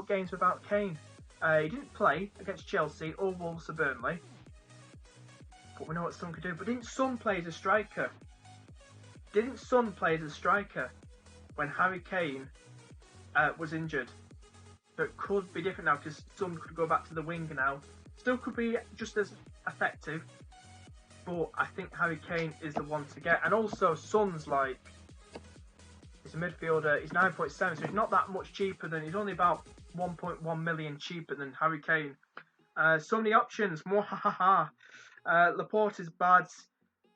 games without Kane. He didn't play against Chelsea or Wolves or Burnley, but we know what Son could do. But didn't Son play as a striker? When Harry Kane was injured? So it could be different now because Son could go back to the wing now. Still could be just as effective, but I think Harry Kane is the one to get. And also Son's like, he's a midfielder, he's 9.7, so he's not that much cheaper he's only about 1.1 million cheaper than Harry Kane. So many options, Laporte is bad.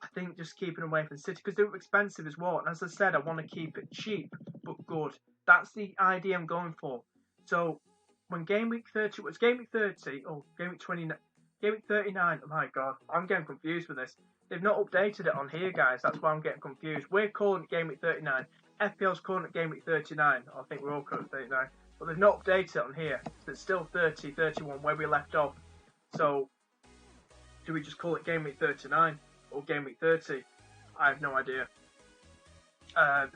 I think just keeping away from City because they're expensive as well. And as I said, I want to keep it cheap but good. That's the idea I'm going for. So when game week 30 was game week 30, or game week 29, game week 39. Oh my god, I'm getting confused with this. They've not updated it on here, guys. That's why I'm getting confused. We're calling it game week 39. FPL's calling it game week 39. I think we're all calling it 39. But they've not updated it on here. So it's still 30, 31 where we left off. So do we just call it game week 39 or game week 30? I have no idea.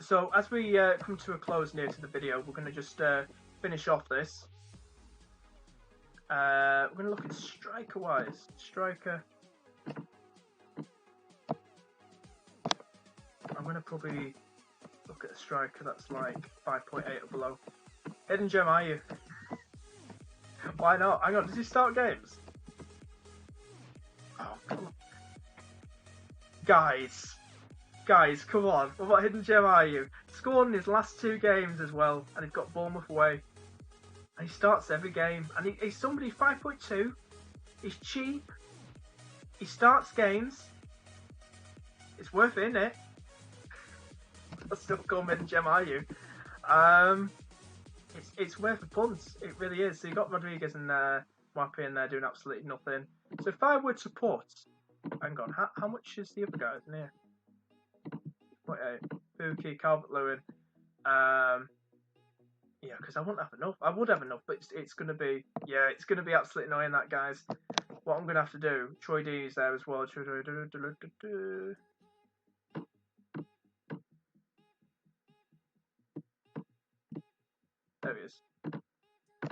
So as we come to a close near to the video, we're going to just finish off this. We're going to look at striker-wise. Striker. I'm going to probably look at a striker that's like 5.8 or below. Hidden Gem, are you? Why not? Hang on, does he start games? Oh, come on. Guys, come on. What Hidden Gem are you? Scored in his last 2 games as well, and he's got Bournemouth away. And he starts every game. And he's somebody 5.2. He's cheap. He starts games. It's worth it, innit? I'll still call mid and gem, are you? It's worth a punt. It really is. So you got Rodriguez and Wappy in there doing absolutely nothing. So if I were to put, hang on, how much is the other guys in here? 0.8. Buki, Calvert-Lewin. Yeah, because I won't have enough. I would have enough, but it's going to be, yeah, it's going to be absolutely annoying, that, guys. What I'm going to have to do, Troy Deeney's there as well. There he is.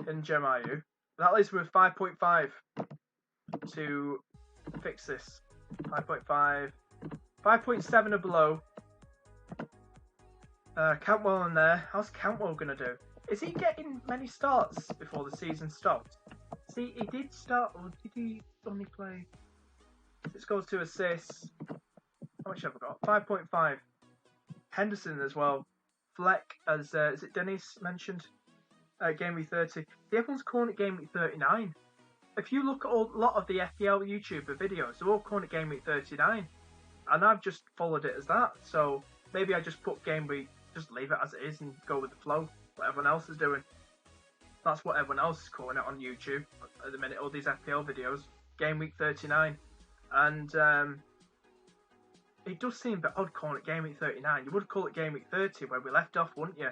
In Gemayu. That leaves me with 5.5 to fix this. 5.5. 5.7 or below. Cantwell in there. How's Cantwell going to do? Is he getting many starts before the season stopped? See, he did start, or did he only play? 6 goals, 2 assists. How much have I got? 5.5. Henderson as well. Fleck, as is it Dennis mentioned? Game week 30. Everyone's calling it game week 39. If you look at a lot of the FPL YouTuber videos, they're all calling it game week 39. And I've just followed it as that. So maybe I just put game week, just leave it as it is and go with the flow. What everyone else is doing. That's what everyone else is calling it on YouTube at the minute, all these FPL videos. Game week 39. And it does seem a bit odd calling it game week 39. You would call it game week 30 where we left off, wouldn't you?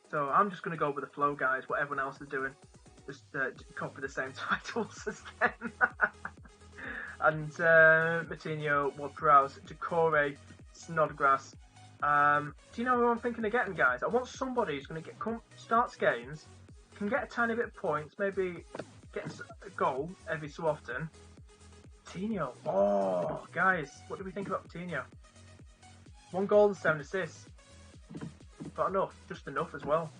So I'm just going to go with the flow, guys. What everyone else is doing. Just copy the same titles as them. And Matinho, Ward-Prowse, Decore, Snodgrass. Do you know who I'm thinking of getting, guys? I want somebody who's going to starts games, can get a tiny bit of points, maybe gets a goal every so often. Matinho. Oh, guys, what do we think about Matinho? 1 goal and 7 assists. But enough, just enough as well.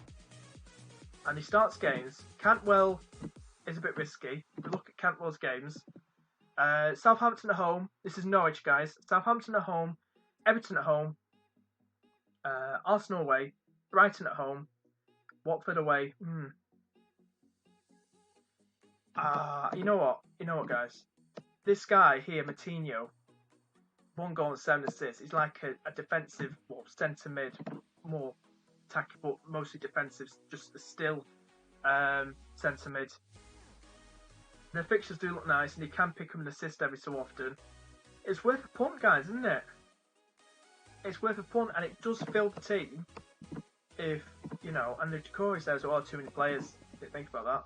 And he starts games. Cantwell is a bit risky. If you look at Cantwell's games, Southampton at home. This is Norwich, guys. Southampton at home, Everton at home, Arsenal away, Brighton at home, Watford away. You know what, guys? This guy here, Matinho, 1 goal and 7 assists. He's like a defensive, centre mid, more attacking, but mostly defensive. Just a still centre mid. The fixtures do look nice, and he can pick up an assist every so often. It's worth a punt, guys, isn't it? It's worth a punt, and it does fill the team. If and the Decore says, "Oh, too many players." Didn't think about that.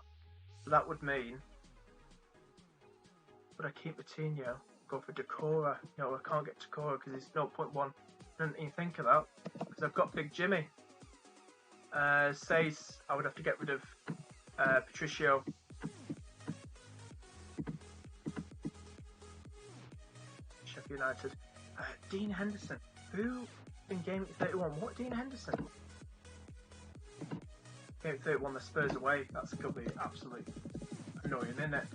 So that would mean, but I keep Matinho, go for Decore. I can't get Decore because he's 0.1. Didn't even think of that because I've got Big Jimmy. Says I would have to get rid of Patricio. Sheffield United. Dean Henderson. Who in game 31? What Dean Henderson? Game 31, the Spurs away. That's going to be absolutely annoying, isn't it?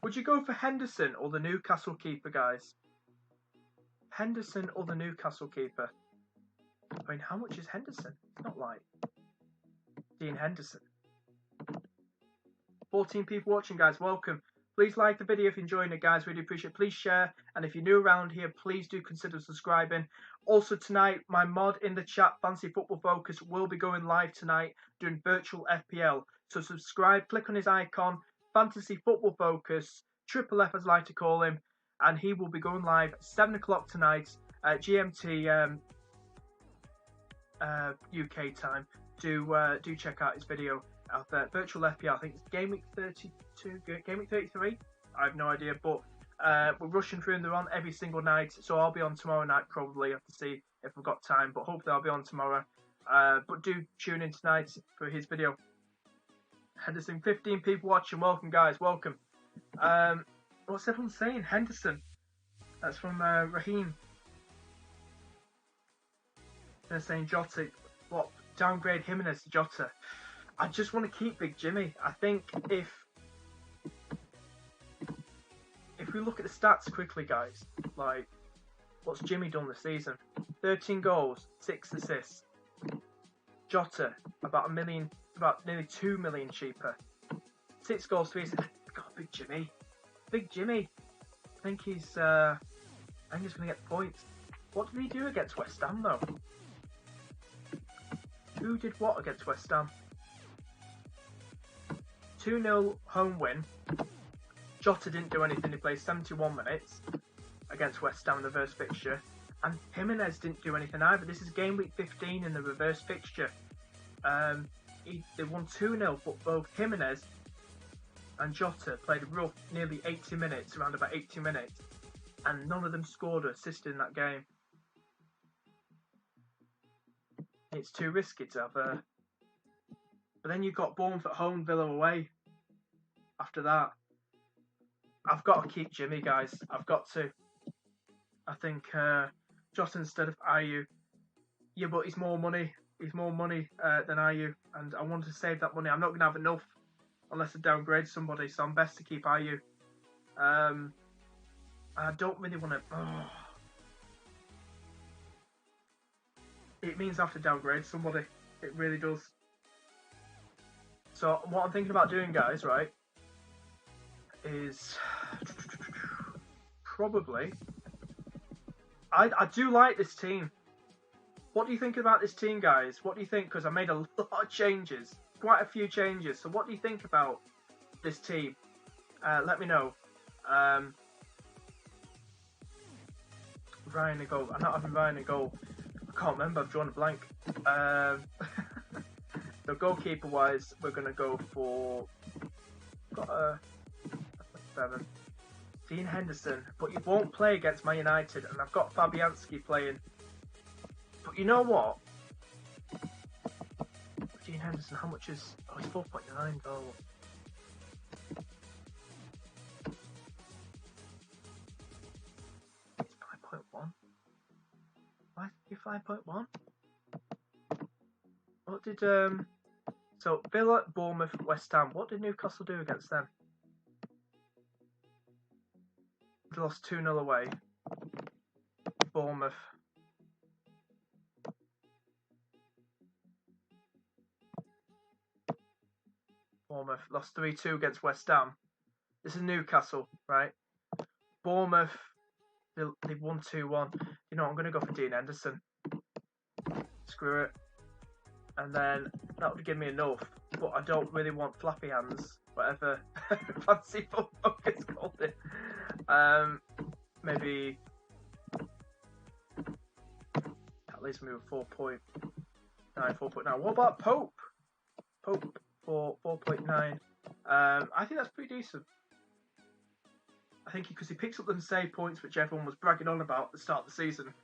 Would you go for Henderson or the Newcastle keeper, guys? Henderson or the Newcastle keeper? I mean, how much is Henderson? It's not like Dean Henderson. 14 people watching, guys. Welcome. Please like the video if you're enjoying it, guys. Really appreciate it. Please share. And if you're new around here, please do consider subscribing. Also tonight, my mod in the chat, Fantasy Football Focus, will be going live tonight doing virtual FPL. So subscribe, click on his icon, Fantasy Football Focus, Triple F as I like to call him, and he will be going live at 7 o'clock tonight at GMT UK time. Do check out his video out there. Virtual FPL, I think it's game week 32, game week 33. I have no idea, but we're rushing through and they're on every single night. So I'll be on tomorrow night probably. I have to see if we've got time, but hopefully I'll be on tomorrow. But do tune in tonight for his video. Henderson, 15 people watching. Welcome, guys. Welcome. What's everyone saying? Henderson. That's from Raheem. They're saying Jota. What? downgrade Jimenez to Jota. I just want to keep Big Jimmy. I think if we look at the stats quickly, guys, like, what's Jimmy done this season? 13 goals, 6 assists. Jota, about nearly 2 million cheaper. 6 goals, 3 assists. God, Big Jimmy. Big Jimmy. I think he's going to get the points. What did he do against West Ham, though? Who did what against West Ham? 2-0 home win. Jota didn't do anything. He played 71 minutes against West Ham in the reverse fixture. And Jimenez didn't do anything either. This is game week 15 in the reverse fixture. They won 2-0, but both Jimenez and Jota played rough nearly 80 minutes, around about 80 minutes. And none of them scored or assisted in that game. It's too risky to have a... But then you've got Bournemouth at home, Villa away. After that, I've got to keep Jimmy, guys. I've got to. I think Jota instead of Ayew. Yeah, but he's more money. He's more money than Ayew, and I want to save that money. I'm not going to have enough unless I downgrade somebody, so I'm best to keep Ayew. I don't really want to. Oh. It means I have to downgrade somebody. It really does. So what I'm thinking about doing, guys, right, is probably... I do like this team. What do you think about this team, guys? What do you think? Because I made a lot of changes. Quite a few changes. So what do you think about this team? Let me know. Ryan in goal. I'm not having Ryan in goal. I can't remember. I've drawn a blank. So goalkeeper wise, we're going to go for... Got a 7. Dean Henderson. But he won't play against Man United. And I've got Fabianski playing. But you know what? Dean Henderson, how much is... Oh, he's 4.9 goal. It's 5.1. Why is he 5.1? What did... So, Villa, Bournemouth, West Ham. What did Newcastle do against them? They lost 2-0 away. Bournemouth. Bournemouth lost 3-2 against West Ham. This is Newcastle, right? Bournemouth, they won 2-1. You know, I'm going to go for Dean Henderson. Screw it. And then that would give me enough. But I don't really want flappy hands, whatever fancy football is called it. Maybe at least move 4.9, 4.9. What about Pope? Pope for 4.9. I think that's pretty decent. I think because he picks up them save points, which everyone was bragging on about at the start of the season.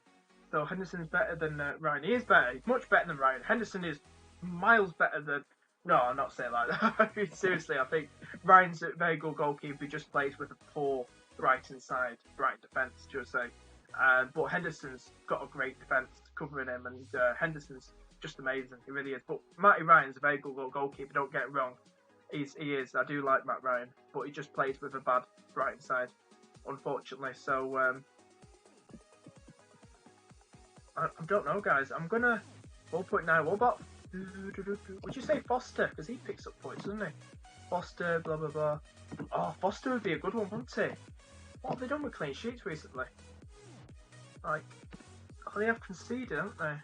So Henderson's better than Ryan. He is better. He's much better than Ryan. Henderson is miles better than... No, I'm not saying like that. Seriously, I think Ryan's a very good goalkeeper. He just plays with a poor Brighton side, Brighton defence, should I say. But Henderson's got a great defence covering him, and Henderson's just amazing. He really is. But Matty Ryan's a very good goalkeeper, don't get it wrong. He is. I do like Matt Ryan, but he just plays with a bad Brighton side, unfortunately. So, I don't know, guys. I'm going to 4.9. What about... Would you say Foster? Because he picks up points, doesn't he? Foster, blah, blah, blah. Oh, Foster would be a good one, wouldn't he? What have they done with clean sheets recently? Like, oh, they have conceded, haven't they?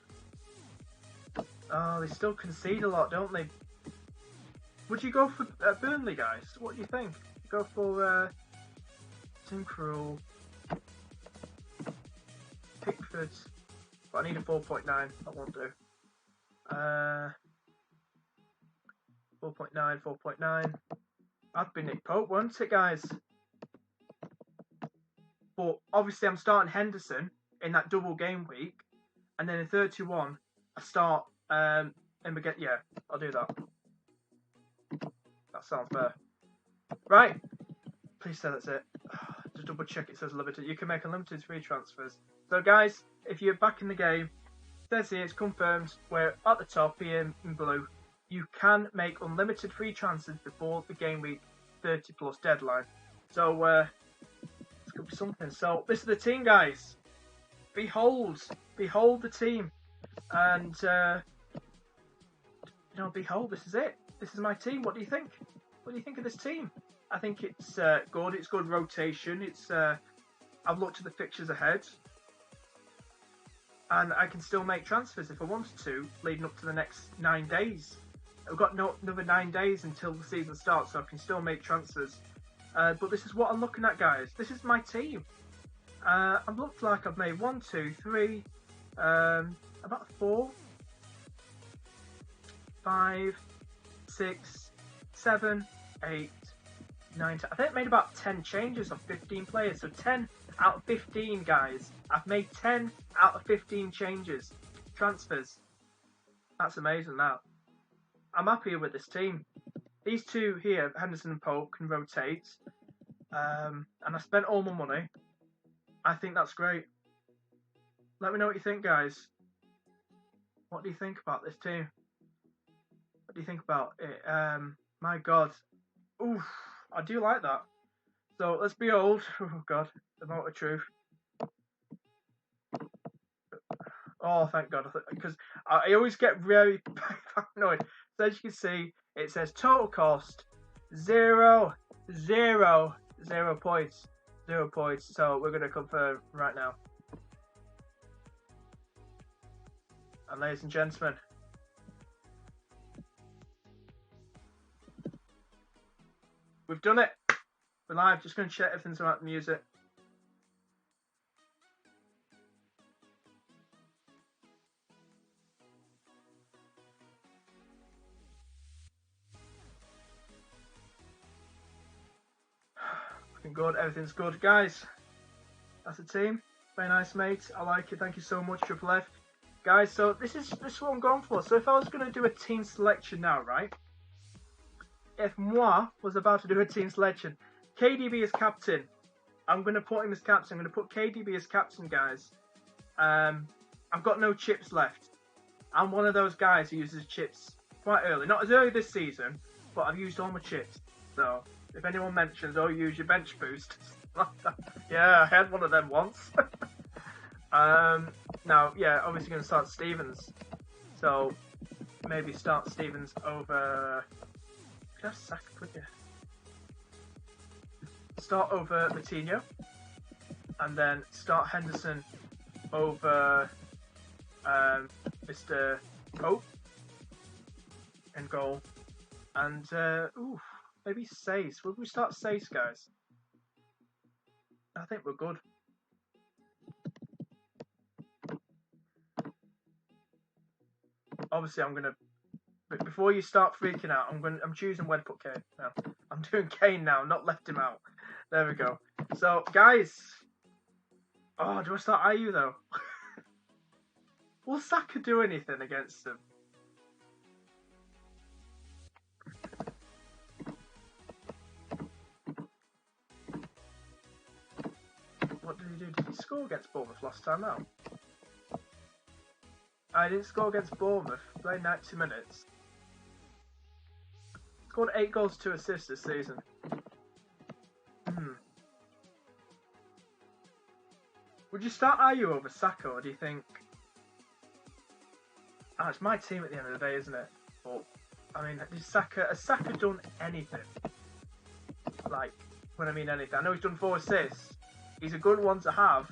Oh, they still concede a lot, don't they? Would you go for Burnley, guys? What do you think? Go for Tim Krul, Pickford. But I need a 4.9. That won't do. 4.9, 4.9. That'd be Nick Pope, won't it, guys? But obviously, I'm starting Henderson in that double game week, and then in 31, I start. And we get I'll do that. That sounds fair. Right. Please say that's it. Just double check it says limited. You can make unlimited free transfers. So, guys, if you're back in the game, says here, it's confirmed, we're at the top here in blue. You can make unlimited free transfers before the game week 30 plus deadline. So, it's going to be something. So, this is the team, guys. Behold the team. And, behold, this is it. This is my team. What do you think? What do you think of this team? I think it's good. It's good rotation. It's I've looked at the fixtures ahead. And I can still make transfers if I wanted to, leading up to the next 9 days. I've got another 9 days until the season starts, so I can still make transfers. But this is what I'm looking at, guys. This is my team. I've looked like I've made 1, 2, 3, about 4, 5, 6, 7, 8, 9, 10. I think I made about 10 changes of 15 players, so 10 out of 15, guys. I've made 10 out of 15 changes, transfers. That's amazing, that. I'm happy with this team. These two here, Henderson and Pope, can rotate. And I spent all my money. I think that's great. Let me know what you think, guys. What do you think about this team? What do you think about it? My God. Oof, I do like that. So let's be old. Oh God, the moment of truth. Oh, thank God, because I always get very paranoid. So as you can see, it says total cost 0, 0, 0 points, 0 points. So we're going to confirm right now. And ladies and gentlemen, we've done it. We're live. Just going to check everything's about the music. Looking good. Everything's good, guys. That's the team. Very nice, mate. I like it. Thank you so much, Triple F. Guys, so this is what I'm going for. So if I was going to do a team selection now, right? If moi was about to do a team selection, KDB as captain. I'm going to put him as captain. I'm going to put KDB as captain, guys. I've got no chips left. I'm one of those guys who uses chips quite early. Not as early this season, but I've used all my chips. So if anyone mentions, oh, use your bench boost. Yeah, I had one of them once. Now, yeah, obviously going to start Stevens. So maybe start Stevens over... Could I have Saka, could you? Start over Matinho. And then start Henderson over Mr. Pope in goal. And, maybe Sace. Will we start Sace, guys? I think we're good. Obviously, I'm gonna. But before you start freaking out, I'm choosing where to put Kane. No, I'm doing Kane now, not left him out. There we go. So, guys. Oh, do I start Ayew though? Will Saka do anything against him? What did he do? Did he score against Bournemouth last time out? I didn't score against Bournemouth. Played 90 minutes. Scored 8 goals, 2 assists this season. Would you start Ayew over Saka, or do you think... Oh, it's my team at the end of the day, isn't it? But, I mean, has Saka done anything? Like, when I mean anything. I know he's done 4 assists. He's a good one to have.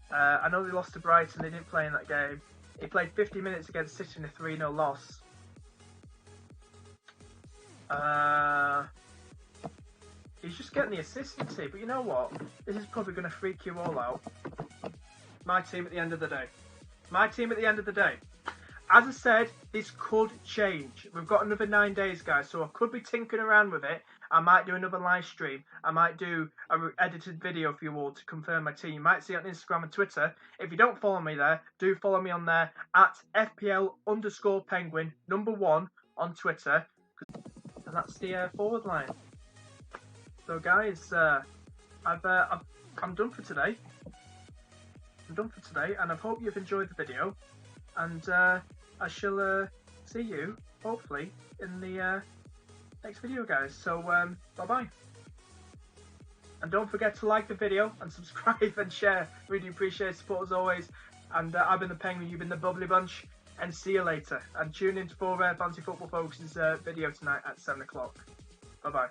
I know they lost to Brighton, they didn't play in that game. He played 50 minutes against City in a 3-0 loss. He's just getting the assistancy, but you know what? This is probably going to freak you all out. My team at the end of the day. My team at the end of the day. As I said, this could change. We've got another 9 days, guys, so I could be tinkering around with it. I might do another live stream. I might do an edited video for you all to confirm my team. You might see it on Instagram and Twitter. If you don't follow me there, do follow me on there at FPL_penguin1 on Twitter. And that's the forward line. So guys, I'm done for today. I'm done for today, and I hope you've enjoyed the video. and I shall see you hopefully in the next video, guys. So bye bye, and don't forget to like the video and subscribe and share. Really appreciate support as always. And I've been the Penguin, you've been the Bubbly Bunch, and see you later. And tune in for Fantasy Football Focus's video tonight at 7 o'clock. Bye bye.